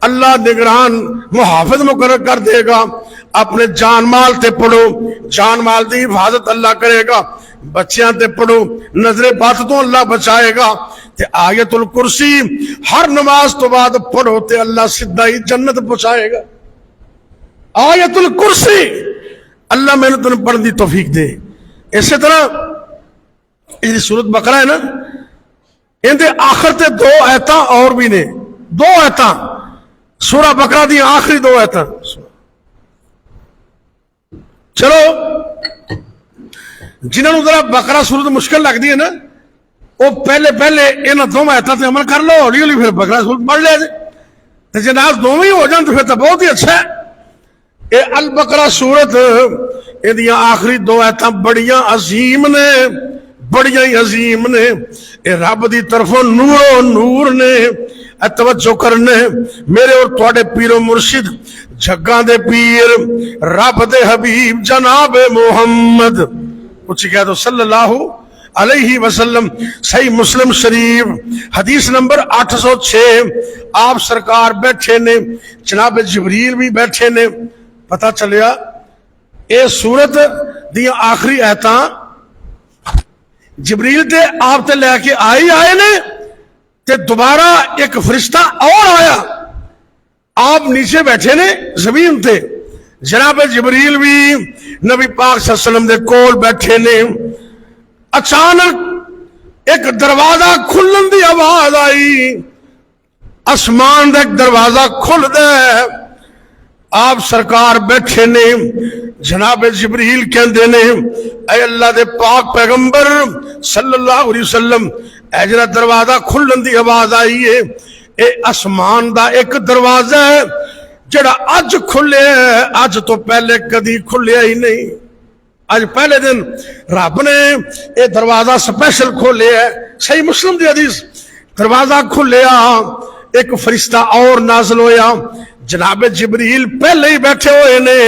اللہ نگران محافظ مقرر کر دے گا. اپنے جان مال تے پڑھو, جان مال دی حفاظت اللہ کرے گا. بچیاں تے پڑھو, نظر بات تو اللہ بچائے گا. تے آیت الکرسی ہر نماز تو بعد پڑھو تے اللہ سدھا ہی جنت پہنچائے گا. آیت الکرسی اللہ میں نے تمہیں پڑھنے دی توفیق دے. اسی طرح یہ سورت بقرہ ہے نا, ان دے آخر تے دو آیتاں اور بھی نے, دو آیتاں سورہ بقرہ دی آخری دو آیتاں. چلو جنہوں نے ذرا بقرہ سورت مشکل لگ دی ہے نا, وہ پہلے ان دو آیتاں تے عمل کر لو, ہولی ہولی پھر بقرہ سورت پڑھ لے تے جناب دونوں ہی ہو جان تو پھر تو بہت ہی اچھا ہے. اے البقرہ سورت یہ آخری دو آیتاں بڑیاں عظیم نے, بڑیاں ہی عظیم نے. اے رب دی طرفوں نور و نور نے. توجہ کرنے میرے اور تواڈے پیر و مرشد جگاں دے پیر رب دے حبیب جناب محمد کچھ کہہ دو صلی اللہ علیہ وسلم. صحیح مسلم شریف حدیث نمبر 806 آپ سرکار بیٹھے نے, جناب جبریل بھی بیٹھے نے. پتہ چلیا اے سورت دی آخری آیتاں جبریل تے آپ تے لے کے آئے نے تے دوبارہ ایک فرشتہ اور آیا. آپ نیچے بیٹھے نے زمین تے, جناب جبریل بھی نبی پاک صلی اللہ علیہ وسلم دے کول بیٹھے نے. اچانک ایک دروازہ کھلن دی آواز آئی, آسمان دا ایک دروازہ کھل دے. آپ سرکار بیٹھے نے, جناب جبریل کہندے نے اے اللہ دے پاک پیغمبر صلی اللہ علیہ وسلم اے جڑا دروازہ کھلن دی آواز آئی ہے اے آسمان دا ایک دروازہ ہے جڑا اج کھلے ہے, اج تو پہلے کدی کھلیا ہی نہیں. اج پہلے دن رب نے اے دروازہ سپیشل کھولے ہے. صحیح مسلم دی حدیث, دروازہ کھلیا, ایک فرشتہ اور نازل ہویا. جناب جبریل پہلے ہی بیٹھے ہوئے نے,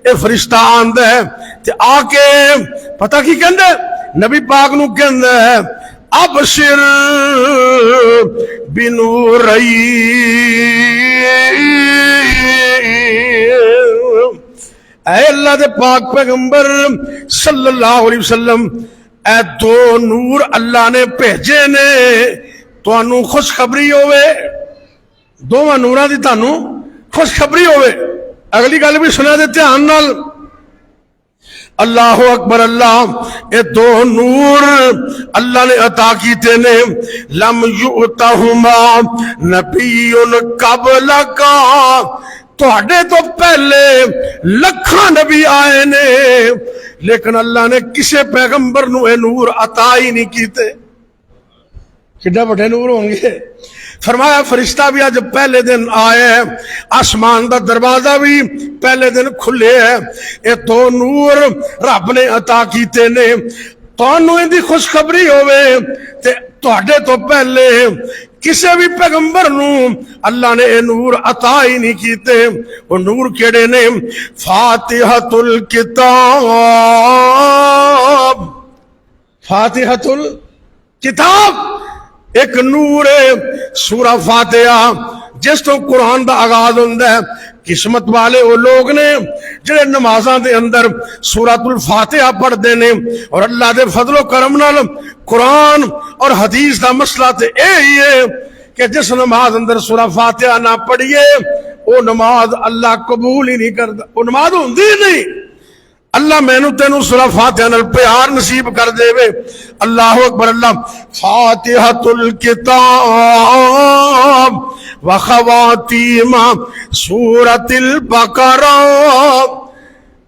اے فرشتہ آندا ہے تے آ کے پتہ کی کہندا ہے, نبی پاک نو کہندا ہے ابشر بنوری، اے اللہ دے پاک پیغمبر صلی اللہ علیہ وسلم، اے دو نور اللہ نے بھیجے نے، تانوں خوشخبری ہوئے، دونوں نوراں دی تانوں خوشخبری ہوئے۔ اگلی گل بھی سنا دے دھیان نال، اللہ اکبر اللہ، اے دو نور اللہ نے عطا کیتے نے، لم یؤتہما نبی قبلک، تہاڈے تو پہلے لکھاں نبی آئے نے، لیکن اللہ نے کسے پیغمبر نو اے نور عطا ہی نہیں کیتے۔ کڈا بڑے نور ہوں گے۔ فرمایا فرشتہ بھی آج پہلے دن آئے ہے، آسمان دا دروازہ بھی پہلے دن کھلے ہے، اے دو نور رب نے عطا کیتے نے، تانوں ان دی خوشخبری ہوئے تے تہاڈے تو پہلے کسے بھی پیغمبر نو اللہ نے اے نور عطا ہی نہیں کیتے۔ وہ نور کیڑے نے؟ فاتحۃ الکتاب، فاتحۃ الکتاب ایک نور ہے، سورہ فاتحہ جس تو قرآن دا آغاز ہوندہ ہے۔ قسمت والے وہ لوگ نے جڑے نمازاں دے اندر سورۃ الفاتحہ پڑھ دے نے، اور اللہ دے فضل و کرم نال قرآن اور حدیث دا مسئلہ تے اے ہی ہے کہ جس نماز اندر سورہ فاتحہ نہ پڑھیے وہ نماز اللہ قبول ہی نہیں کرتا، وہ نماز ہوندی ہی نہیں۔ اللہ میں نو تینو سورہ فاتحہ نال پیار نصیب کر دے وے۔ اللہ اکبر اللہ۔ فاتحۃ الکتاب وخواتیم سورۃ البقرہ،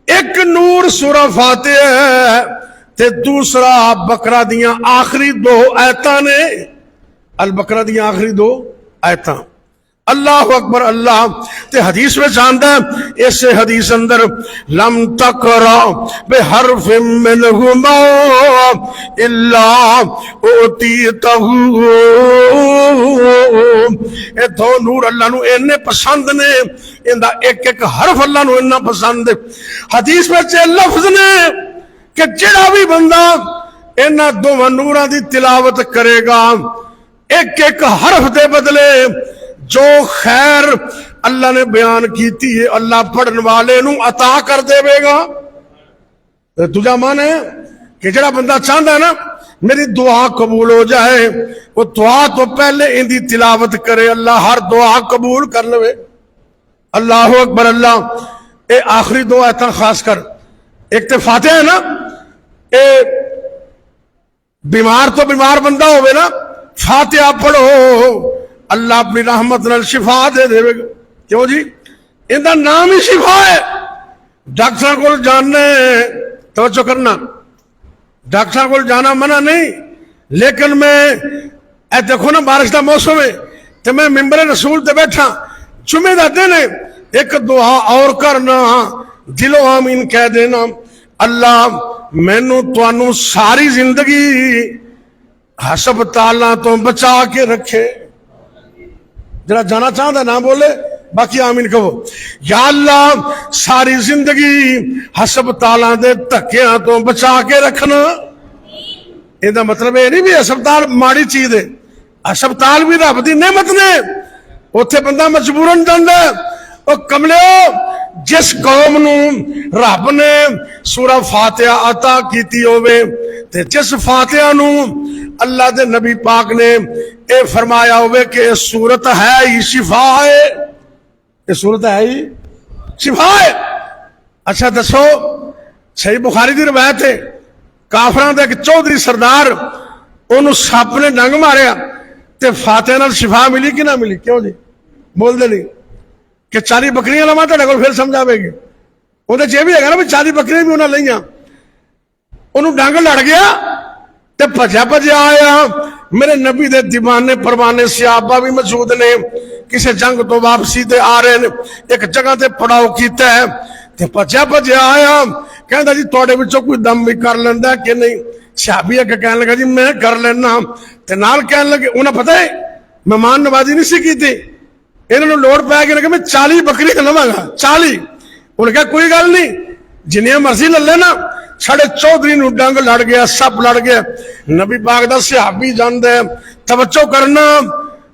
ایک نور سورہ فاتحہ ہے تے دوسرا بقرہ دیاں آخری دو آیتاں نے، البقرہ دیاں آخری دو آیتاں۔ اللہ اکبر اللہ۔ تے حدیث میں جاندا ہے، اس حدیث اندر لم تقرا بحرف منہما الا اوتیتہ، اے دو نور اللہ نو اینے پسند نے، ان دا ایک ایک حرف اللہ نو اینا پسند ہے۔ حدیث میں چے لفظ نے کہ جڑا بھی بندہ اینا دو نوراں دی تلاوت کرے گا، ایک ایک حرف دے بدلے جو خیر اللہ نے بیان کیتی ہے اللہ پڑھن والے نو عطا کر دے گا۔ تجھا مان ہے کہ جڑا بندہ چاہتا ہے نا میری دعا قبول ہو جائے، وہ دعا تو پہلے ان دی تلاوت کرے، اللہ ہر دعا قبول کر لے۔ اللہ اکبر اللہ۔ اے آخری دو آیتاں خاص کر، ایک تے فاتحہ ہے نا، اے بیمار تو بیمار بندہ ہوئے نا، فاتحہ پڑھو اللہ اپنی رحمت نال شفا دے دے گا۔ کیوں جی؟ ان دا نام ہی شفا ہے۔ ڈاکٹر کو جاننے توجہ کرنا، ڈاکٹر کو جانا منع نہیں، لیکن میں اے دیکھو نا بارش دا موسم ہے تو میں ممبر رسول تے بیٹھا، جمعے دا دن ہے، ایک دعا اور کرنا، دلو آمین کہہ دینا، اللہ مینوں توانوں ساری زندگی ہسپتالاں تو بچا کے رکھے۔ جڑا جانا چاہتا نہ بولے، باقی آمین کہو۔ یا اللہ ساری زندگی ہسپتالاں دے دھکیاں تو بچا کے رکھنا۔ یہ مطلب یہ نہیں بھی ہسپتال ماڑی چیز ہے، ہسپتال بھی رب دی نعمت نے، اوتھے بندہ مجبورن جاندا ہے۔ او کملیو، جس قوم نو رب نے سورہ فاتحہ عطا کیتی ہوئے تے جس فاتحہ نو اللہ دے نبی پاک نے اے فرمایا ہوئے کہ یہ سورت ہے ہی شفا ہے، یہ سورت ہے ہی شفا ہے۔ اچھا دسو، صحیح بخاری دی روایت ہے، کافراں دا ایک چودھری سردار انہوں سپ نے ڈنگ ماریا تے فاتحہ نال شفا ملی کہ نہ ملی؟ کیوں جی بول دے نہیں کہ 40 بکریاں لواں تے ڈگل پھر سمجھاوے گی، اودے چ بھی ہے نا بھی 40 بکریاں بھی انہاں لئیاں، انہوں ڈنگ لڑ گیا تے بھجا بھجا آیا۔ میرے نبی دے دیوانے پروانے صحابہ بھی موجود نے، کسی جنگ تو واپسی تے آ رہے ہیں، ایک جگہ تے پڑاؤ کیتا ہے تے بھجا بھجا آیا، کہندا جی تواڈے وچوں کوئی دم بھی کر لیندا کہ نہیں؟ صحابی اگے کہن لگا جی میں کر لینا، تے نال کہن لگے انہاں پتہ ہے مہمان نوازی نہیں سی کیتی، انہوں نے لوڑ پایا کہ میں 40 بکری لواں گا، 40۔ انہوں نے کہا کوئی گل نہیں، جنیا مرضی لے لینا ساڑھے چودھری نو ڈنگ لڑ گیا سپ لڑ گیا نبی پاک دا صحابی جاندے توجہ کرنا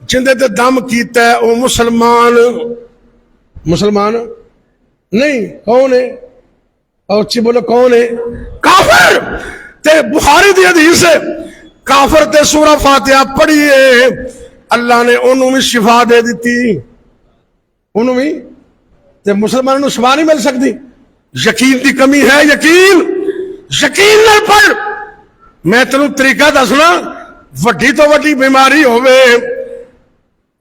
جندے تے دم کیتا ہے او مسلمان نہیں کون ہے اور اچھی بولو کون ہے کافر تے بخاری دی حدیث ہے کافر تے سورہ فاتحہ پڑھیے اللہ نے انہوں میں شفا دے دیتی انہوں میں تے مسلمانوں نے شفا نہیں مل سکتی یقین دی کمی ہے یقین نہ پڑھ میں تینوں طریقہ دسنا وڈی تو وڈی بیماری ہوئے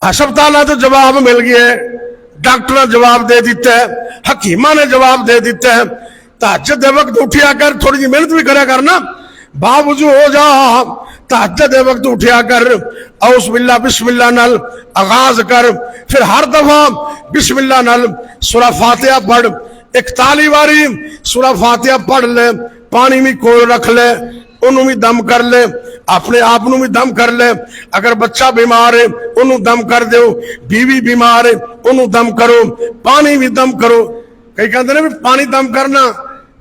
ہسپتالاں تو جواب مل گیا ہے ڈاکٹر نے جواب دے دیتا ہے حکیمہ نے جواب دے دیتا ہے تہجد دے وقت اٹھیا کر تھوڑی جی محنت بھی کرا کرنا باوجود ہو جا تہجد دے وقت اٹھیا کر اعوذ باللہ بسم اللہ نال آغاز کر پھر ہر دفعہ بسم اللہ نال سورہ فاتحہ پڑھ 41 باری سورہ فاتحہ پڑھ لے پانی بھی کول رکھ لے انہوں بھی دم کر لے اپنے آپ نو بھی دم کر لے اگر بچہ بیمار ہے انہوں دم کر دیو بیوی بیمار ہے انہوں دم کرو پانی بھی دم کرو کئی کہتے ہیں پانی دم کرنا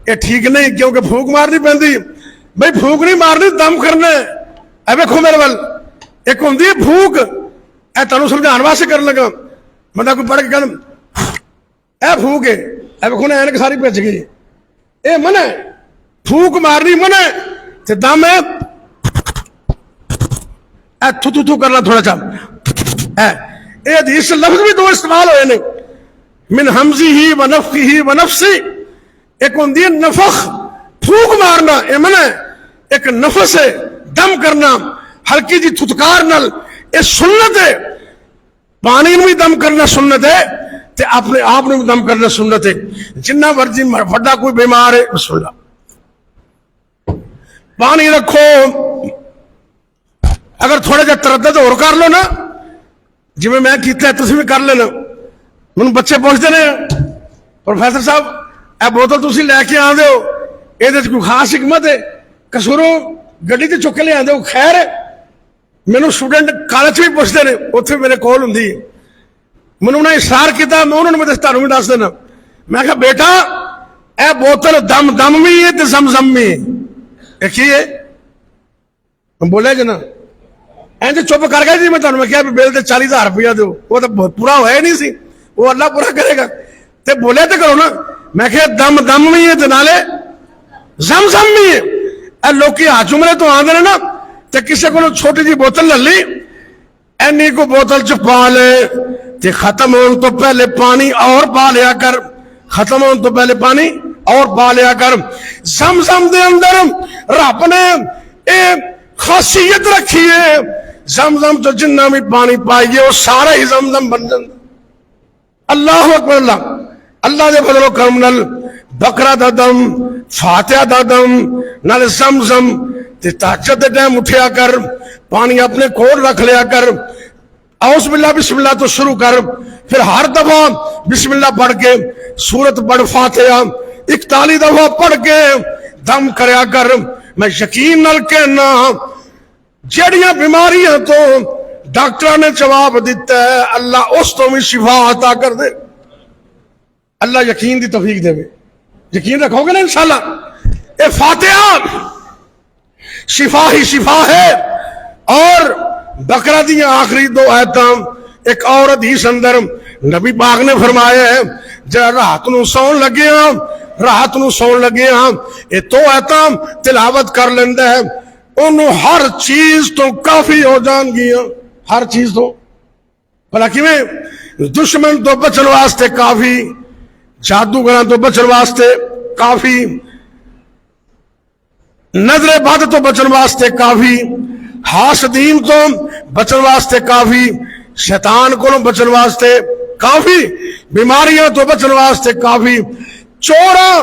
یہ ٹھیک نہیں کیونکہ بھوک مارنی پہندی بھئی بھوک نہیں مارنی دم کرنا ہے اے بیکھو میرے وال ایک ہوندی ہے بھوک اے تنو سمجھان واسطے کرنے لگا مطلب کوئی پڑھ کے کہنا اے بھوک ہے اے بیکھو نے اینک ساری پیچ گئی اے من ہے بھوک مارنی من ہے تے دم ہے اے تھو کرنا تھوڑا چا اے حدیث لفظ بھی دو استعمال ہوئے نے من حمزی ہی و نفخی ہی و نفسی ایک ہوندی ہے نفخ پھوک مارنا اے من ہے ایک نفس ہے دم کرنا ہلکی جی تھتکار نل اے سنت ہے پانی میں دم کرنا سنت ہے تے اپنے آپ نے دم کرنا سنت ہے جنہ ورجی وڈا کوئی بیمار ہے بسم اللہ پانی رکھو اگر تھوڑا جا تردد اور کر لو نا جی میں کیتا ہے تسی بھی کر لینا من بچے پوچھتے ہیں پروفیسر صاحب اے بوتل تسی لے کے آن دے ہو اے دے کوئی خاص حکمت ہے کسوروں گڈی تے چک لے آن دے ہو خیر ہے مینوں سٹوڈنٹ کالج بھی پوچھتے ہیں اتنے میرے کول ہوندی ہے منوں نے اشار کیتا میں انہوں نے تانوں بھی دس دینا میں کہا بیٹا اے بوتل دم بھی ہے تے زم بھی ہے ایک ہی ہے بولے جنا اینج چپ کر گئے جی میں تانوں میں کہا بل تے 40,000 روپیہ دو وہ تو پورا ہویا ہی نہیں سی وہ اللہ پورا کرے گا تے بولے تے کرو نا میں کہا دم بھی ہے تے نالے زم بھی ہے اے لوکی ہاتھ عمرے تو آندے نا تے کسے کو چھوٹی جی بوتل لے لی اینی کو بوتل چ پا لے تے ختم ہون تو پہلے پانی اور پا لیا کر ختم ہون تو پہلے پانی اور پا لیا کر زم دے اندر رب نے ایک خاصیت رکھی ہے زم تو جنہ بھی پانی پائیے وہ سارا ہی زم بن جائے اللہ اکبر اللہ دے فضل و کرم نال بکرا دا دم فاتحہ دا دم نال زم تے تہجد دے ٹائم اٹھیا کر پانی اپنے کول رکھ لیا کر اعوذ باللہ بسم اللہ تو شروع کر پھر ہر دفعہ بسم اللہ پڑھ کے سورت پڑھ فاتحہ 41 دفعہ پڑھ کے دم کریا کر میں یقین نال کہنا جڑیاں بیماریاں تو ڈاکٹر نے جواب دیتا ہے اللہ اس تو بھی شفا عطا کر دے اللہ یقین دی توفیق دے یقین رکھو گے نا انشاءاللہ اے فاتحہ شفا ہی شفا ہے اور بقرہ دیا آخری 2 آیتاں ایک اور حدیث اندر نبی پاک نے فرمایا ہے جہاں رات نو سون لگے ہاں یہ 2 آیتاں تلاوت کر لیندہ ہے انہوں ہر چیز تو کافی ہو جان گیا ہر چیز تو بھلا میں دشمن تو بچن واسطے کافی جادوگراں تو بچن واسطے کافی نظر بد تو بچن واسطے کافی حاسدین تو بچن واسطے کافی شیطان کو بچن واسطے کافی بیماریاں تو بچن واسطے کافی چوراں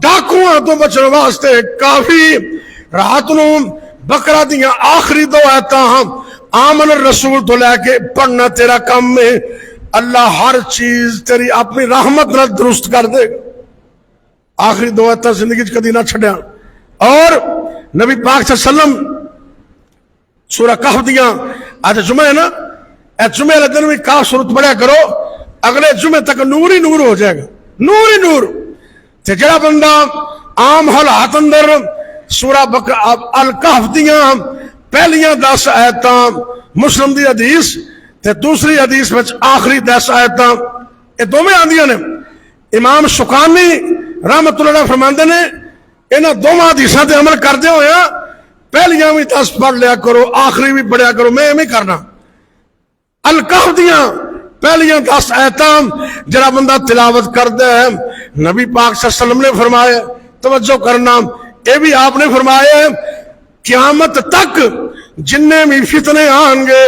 ڈاکواں تو بچن واسطے کافی رات نو بقرہ دیاں آخری 2 آیتاں آمن الرسول تو لے کے پڑھنا تیرا کام میں اللہ ہر چیز تیری اپنی رحمت نہ درست کر دے گا آخری 2 آیتاں زندگی کدی نہ چھڑیا اور نبی پاک صلی اللہ علیہ وسلم سورہ کہف دیاں آج جمعہ ہے نا اے جمعہ والے دن میں کہف سورت پڑھیا کرو اگلے جمعہ تک نور ہی نور ہو جائے گا نور ہی نور تے جڑا بندہ عام حالات اندر سورہ الکہف دیاں پہلیاں 10 آیتاں مسلم دی حدیث تے دوسری حدیث وچ آخری 10 آیتاں یہ دونوں آندیاں نے. امام شوکانی رحمت اللہ علیہ فرماندے نے انہاں دونوں حدیثاں تے عمل کردے ہوئے پہلیاں بھی 10 پڑھ لیا کرو آخری بھی پڑھیا کرو. میں ایویں کرنا الکہف دیاں پہلیاں 10 آیتاں جڑا بندہ تلاوت کردا ہے نبی پاک صلی اللہ علیہ وسلم نے فرمایا توجہ کرنا یہ بھی آپ نے فرمایا قیامت تک جننے بھی فتنے آن گے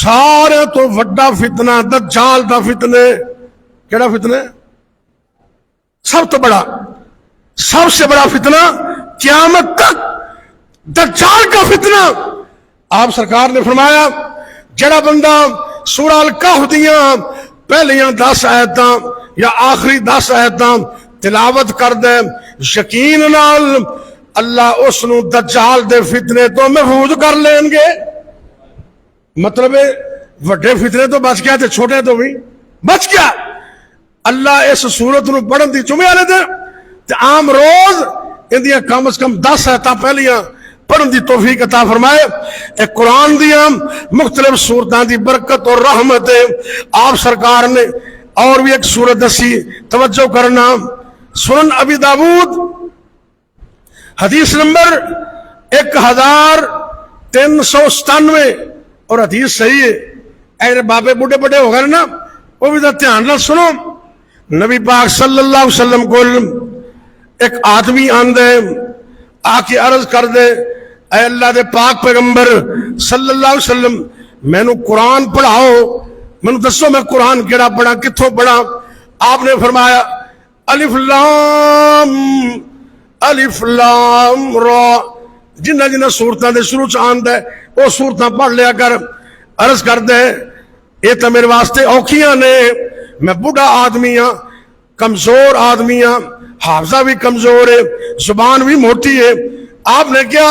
سارے تو وڈا فتنہ دجال دا فتنے. کیڑا فتنہ؟ سب تو بڑا سب سے بڑا فتنہ قیامت تک دجال کا فتنہ. آپ سرکار نے فرمایا جڑا بندہ سورہ الکہف دیاں پہلیاں 10 آیتاں یا آخری 10 آیتاں تلاوت کر دے یقین نال اللہ اس نو دجال دے فتنے تو محفوظ کر لیں گے. مطلب وڈے فتنے تو بچ گیا تے چھوٹے تو بھی بچ گیا. اللہ اس سورت نو پڑھن دی جمعے والے دن تے عام روز اندیاں کم از کم 10 آیتاں پہلیاں پڑھن دی توفیق عطا فرمائے. ایک قرآن دیاں مختلف سورتاں دی برکت اور رحمت آپ سرکار نے اور بھی ایک سورت دسی توجہ کرنا. سنن ابی داود حدیث نمبر 1397 اور حدیث صحیح ہے. اے بابے بڑھے بڑھے ہو گئے نا وہ بھی دھیان نہ سنو. نبی پاک صلی اللہ علیہ وسلم کو ایک آدمی آندے آ کے عرض کر دے اے اللہ دے پاک پیغمبر صلی اللہ علیہ وسلم میں نو قرآن پڑھاؤ میں نو دسو میں قرآن کیڑا پڑھا کتھوں پڑھا. آپ نے فرمایا الف لام را جنہ جنہ صورتاں دے شروع چ آندا ہے وہ صورتاں پڑھ لیا کر. عرض کر دے یہ تو میرے واسطے اوکھیاں نے میں بڑھا آدمی ہاں کمزور آدمی ہاں حافظہ بھی کمزور ہے زبان بھی موٹی ہے. آپ نے کیا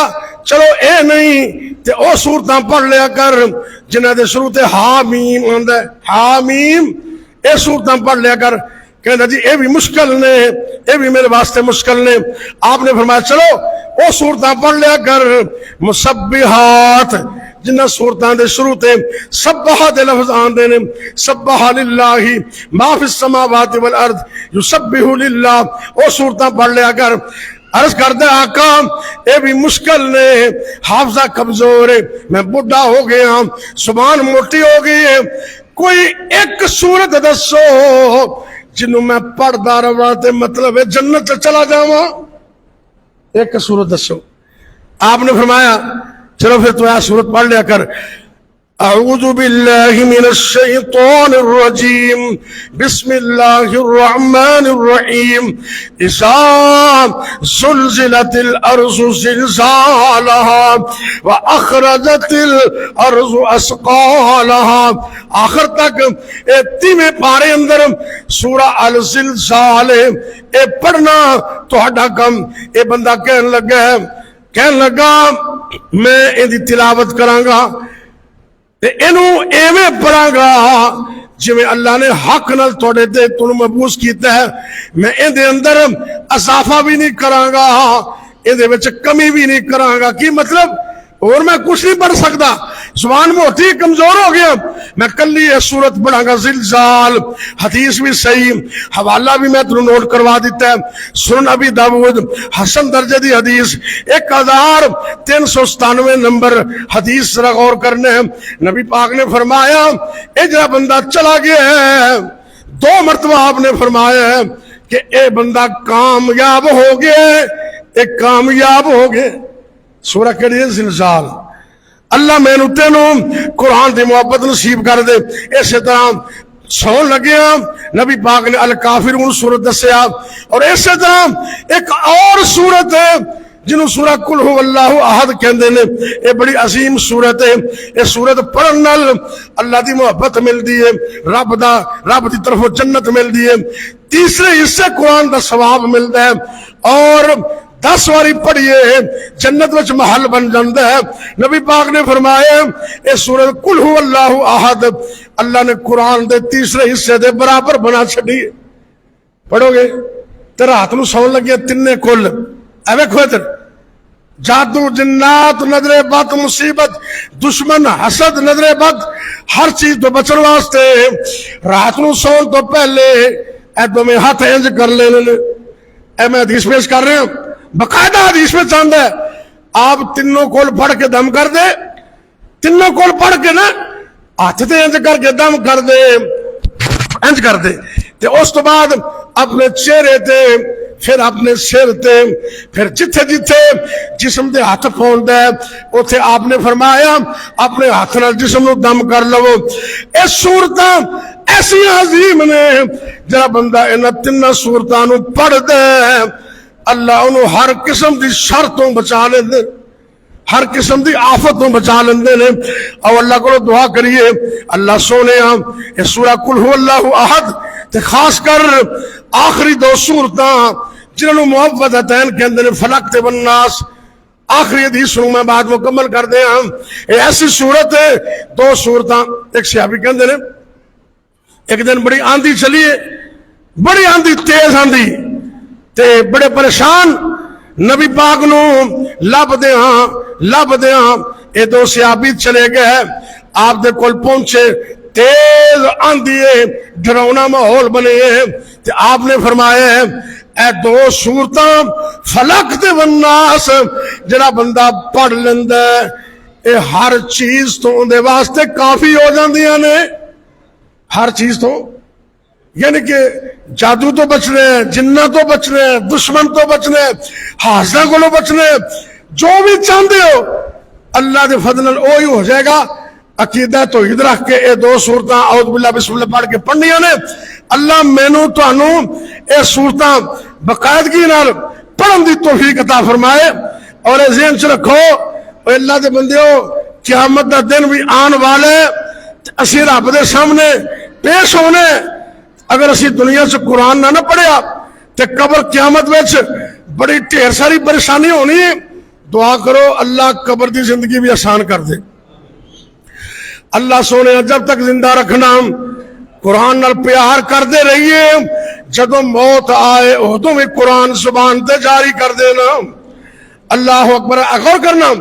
چلو اے نہیں تے او صورتاں پڑھ لیا کر جنہ دے شروع تے حامیم آندا ہے حامیم اے صورتاں پڑھ لیا کر. کہنا جی اے بھی مشکل نے اے بھی میرے واسطے مشکل نے. آپ نے فرمایا چلو او صورتاں پڑھ لیا کر مسبحات جنہ صورتاں دے شروع تے سبح دے لفظ آندے نے سبح للہ ما فی السماوات والارض یسبح للہ او صورتاں پڑھ لیا کر. عرض کردہ آقا اے بھی مشکل نے حافظہ کمزور ہے میں بڑھا ہو گیا زبان موٹی ہو گئی ہے کوئی ایک صورت دسو جنہوں میں پڑھدا رہا تے مطلب جنت چلا جاواں. ایک صورت دسو. آپ نے فرمایا چلو پھر تو یہ صورت پڑھ لیا کر اعوذ باللہ من الشیطان الرجیم بسم اللہ الرحمن الرحیم اذا زلزلت الارض زلزالها واخرجت الارض اثقالها. آخر تک تیویں پارے اندر سورہ الزلزال اے پڑھنا تہاڈا کم. اے بندہ کہن لگا میں ایدی تلاوت کراں گا تے اینو ایویں پڑھاں گا جویں اللہ نے حق نال تواڈے تے تانوں مبعوث کیتا ہے. میں ایندے اندر اضافہ بھی نہیں کراں گا ایندے وچ کمی بھی نہیں کراں گا. کی مطلب اور میں کچھ نہیں پڑھ سکتا زبان موٹی کمزور ہو گیا. میں کلی یہ سورت پڑھاں گا زلزال. حدیث بھی صحیح حوالہ بھی میں تنوں نوٹ کروا دیتا ہے سنن ابی داود حسن درجے دی حدیث 1397 نمبر حدیث ذرا غور کرنے ہیں. نبی پاک نے فرمایا اے جڑا بندہ چلا گیا ہے 2 مرتبہ آپ نے فرمایا ہے کہ اے بندہ کامیاب ہو گیا اے کامیاب ہو گیا. سورہ کہڑی ہے زلزال. اللہ میں نو تینوں قرآن دی محبت نصیب کر دے. اسی طرح سون لگیا نبی پاک نے الکافرون سورت دسیا اور اسی طرح ایک اور سورت ہے جنہوں سورہ قل هو اللہ احد کہندے نے. یہ بڑی عظیم سورت ہے. یہ سورت پڑھن نال اللہ دی محبت ملدی ہے رب دی طرف جنت ملدی ہے. تیسرے حصے قرآن دا ثواب ملدا ہے اور 10 واری پڑھیے جنت وچ محل بن جاندا ہے. نبی پاک نے فرمایا اے سورت قل هو اللہ احد اللہ نے قرآن دے تیسرے حصے دے برابر بنا چھڈی. پڑھو گے تے رات نو سون لگے تینے کل اے ویکھو ادھر جادو جنات نظر بد مصیبت دشمن حسد نظر بد ہر چیز تو بچن واسطے رات نو سون تو پہلے ایدو میں ہاتھ انج کر لے اے میں حدیث پیش کر رہے ہوں باقاعدہ حدیث میں چاند ہے آپ تینوں کول پڑھ کے دم کر دے تینوں کول پڑھ کے نا ہاتھ تے انج کر کے دم کر دے انج کر دے تے اس تو بعد اپنے چہرے تے پھر اپنے سر تے پھر جتھے جتھے جسم دے ہاتھ پھون دے اوتھے آپ نے فرمایا اپنے ہاتھ نال جسم نو دم کر لو اے صورتاں ایسی عظیم نے جڑا بندہ انہاں تیناں صورتاں نو پڑھ دے اللہ انہوں ہر قسم دی شر تو بچا لیندے ہر قسم دی آفت تو بچا لیندے نے اور اللہ کو دعا کریے اللہ سونے یہ سورہ قل هو اللہ احد تے خاص کر آخری دو سورتاں جنہوں معوذتین کہندے نے فلق تے والناس آخری حدیث سنوں میں بعد مکمل کر دے ہم یہ ایسی صورت ہے دو صورتاں ایک صحابی کہندے نے ایک دن بڑی آندھی چلی ہے بڑی آندھی تیز آندھی تے بڑے پریشان نبی پاک نو لب دے ہاں اے دو صحابی چلے گئے آپ دے کول پہنچے تیز آندھی ہے ڈراؤنا ماحول بنے ہیں تے آپ نے فرمایا ہے اے دو صورتاں فلق تے والناس جڑا بندہ پڑھ لیندا اے ہر چیز تو دے واسطے کافی ہو جاندیاں نے ہر چیز تو یعنی کہ جادو تو بچنے جنہ تو بچنے دشمن تو بچنے حاسدہ کو بچنے جو بھی چاہتے ہو اللہ دے فضل وہی ہو جائے گا عقیدہ توحید رکھ کے اے دو صورتاں اعوذ باللہ بسم اللہ پڑھ کے پڑھنیاں نے اللہ مینوں تانوں اے صورتاں باقاعدگی نال پڑھن دی توفیق عطا فرمائے اور اے ذہن چ رکھو اے اللہ دے بندیو قیامت دا دن بھی آن والے اسی رب دے سامنے پیش ہونے اگر اسی دنیا سے قرآن نہ پڑھیا تے قبر قیامت وچ بڑی ڈھیر ساری پریشانی ہونی ہے دعا کرو اللہ قبر دی زندگی بھی آسان کر دے اللہ سونے جب تک زندہ رکھنا قرآن نال پیار کرتے رہیے جدوں موت آئے ادوں بھی قرآن زبان تے جاری کر دینا اللہ اکبر غور کرنا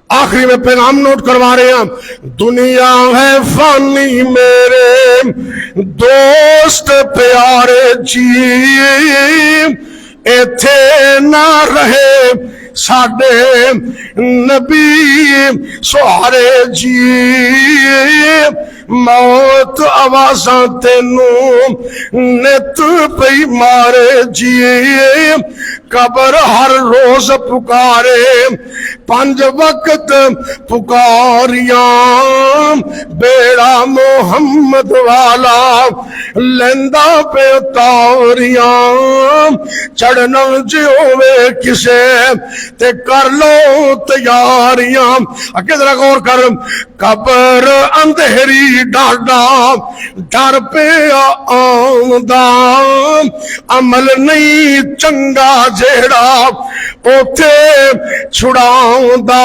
آخری میں پیغام نوٹ کروا رہے ہیں دنیا ہے فانی میرے دوست پیارے جی ایتھے نہ رہے ساڈے نبی سہارے جی موت آوازاں تینوں نت پئی مارے جی قبر ہر روز پکارے 5 وقت پکاریاں بیڑا محمد والا لیندا پہ تاریاں چڑھنا جے ہوے کسے تے کر لو تیاریاں اگے ذرا غور کر قبر اندھیری ڈاڈا ڈر پہ آوندا عمل نہیں چنگا جیڑا اوتھے چھڑاوندا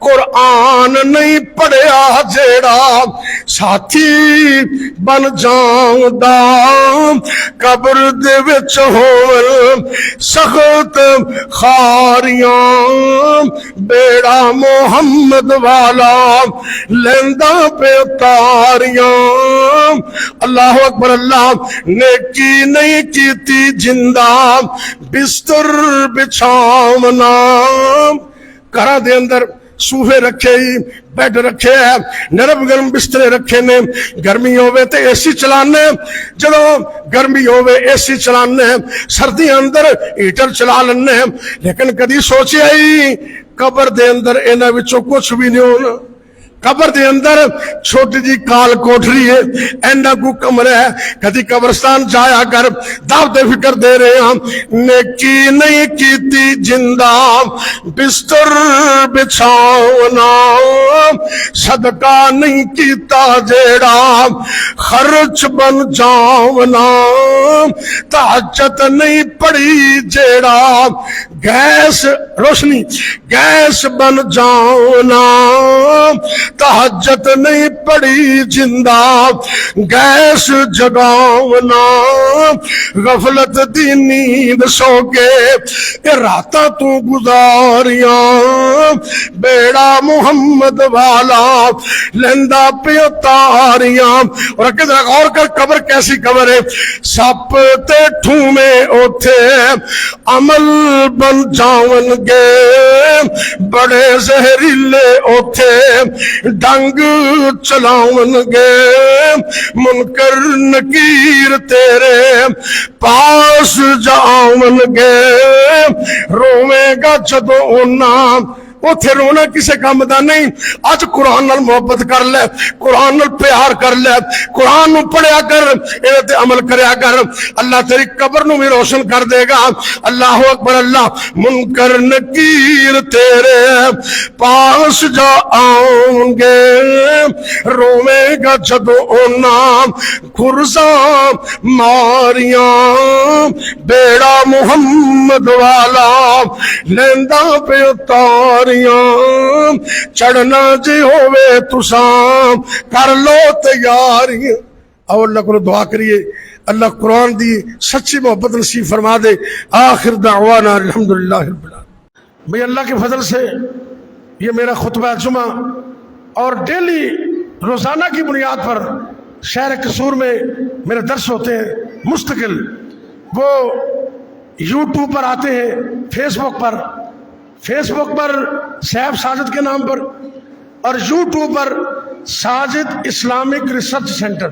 قرآن نہیں پڑھیا جیڑا ساتھی بن جاوندا قبر دے وچ ہون سخت خاریاں بیڑا محمد والا لیندا پہ تاریاں اللہ اکبر اللہ نیکی نہیں کیتی جندہ بستر بچھاونا گھراں دے اندر صوفے رکھے ہی بیڈ رکھے ہیں نرم گرم بسترے رکھے نے گرمی ہوئے تے اے سی چلانے جدوں گرمی ہوئے اے سی چلانے سردی اندر ہیٹر چلا لینے لیکن کدی سوچے ہی قبر دے اندر انہاں وچوں کچھ بھی نہیں ہونا قبر دے اندر چھوٹی جی کال کوٹری ہے اینا کو کمرہ ہے کدی قبرستان جایا کر دعوت فکر دے رہے ہیں نیکی نہیں کیتی جندہ بستر بچھاونا صدقہ نہیں کیتا جیڑا خرچ بن جاونا تہجد نہیں پڑی جیڑا گیس روشنی گیس بن جاونا تہجد نہیں پڑی جندہ گیس جگاونا غفلت دی نیند سو کے راتاں تو گزاریاں بیڑا محمد والا لیندا پیو تاریاں۔ اور کدھر غور کر قبر کیسی قبر ہے، سپ تے ٹھومے اوتھے عمل بن جاون گے بڑے زہریلے اوتھے ڈنگ چلاون گے منکر نکیر تیرے پاس جاون گے روے گا جدو اونا اتھے رونا کسے کام دا نہیں۔ آج قرآن نال محبت کر لے، قرآن نال پیار کر لے، قرآن نو پڑھیا کر، تے عمل کریا کر، اللہ تیری قبر نو بھی روشن کر دے گا۔ اللہ اکبر اللہ۔ منکر نکیر تیرے پاس جا آؤں گے روے گا جدو اونا کھرزاں ماریاں بیڑا محمد والا لیندا پہ اتار چڑھنا جی ہووے تساں کر لو تیاری۔ اور اللہ کو دعا کریے اللہ قرآن دی سچی محبت نصیب فرما دے۔ آخر دعوانا الحمدللہ رب العالمین۔ بھئی اللہ کے فضل سے یہ میرا خطبہ جمعہ اور ڈیلی روزانہ کی بنیاد پر شہر قصور میں میرے درس ہوتے ہیں مستقل، وہ یوٹیوب پر آتے ہیں، فیس بک پر سیف ساجد کے نام پر، اور یوٹیوب پر ساجد اسلامک ریسرچ سینٹر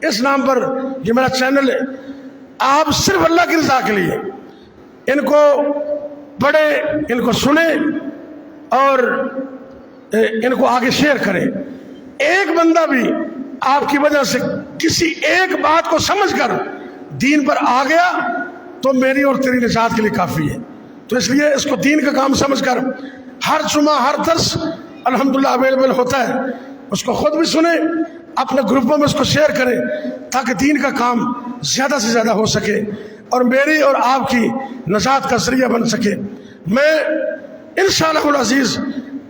اس نام پر یہ میرا چینل ہے۔ آپ صرف اللہ کی رضا کے لیے ان کو پڑھیں، ان کو سنیں اور ان کو آگے شیئر کریں۔ ایک بندہ بھی آپ کی وجہ سے کسی ایک بات کو سمجھ کر دین پر آ گیا تو میری اور تیری نجات کے لیے کافی ہے۔ تو اس لیے اس کو دین کا کام سمجھ کر ہر جمعہ ہر درس الحمدللہ اویلیبل ہوتا ہے، اس کو خود بھی سنیں، اپنے گروپوں میں اس کو شیئر کریں تاکہ دین کا کام زیادہ سے زیادہ ہو سکے اور میری اور آپ کی نجات کا ذریعہ بن سکے۔ میں انشاءاللہ العزیز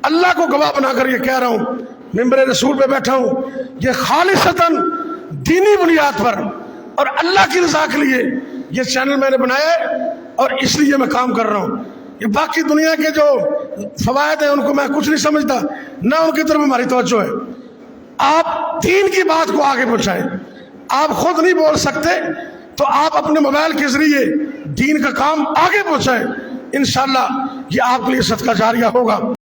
اللہ کو گواہ بنا کر یہ کہہ رہا ہوں، ممبر رسول پہ بیٹھا ہوں، یہ خالصتاً دینی بنیاد پر اور اللہ کی رضا کے لیے یہ چینل میں نے بنایا ہے اور اس لیے میں کام کر رہا ہوں۔ یہ باقی دنیا کے جو فوائد ہیں ان کو میں کچھ نہیں سمجھتا، نہ ان کی طرف ہماری توجہ ہے۔ آپ دین کی بات کو آگے پہنچائیں، آپ خود نہیں بول سکتے تو آپ اپنے موبائل کے ذریعے دین کا کام آگے پہنچائیں، انشاءاللہ یہ آپ کے لیے صدقہ جاریہ ہوگا۔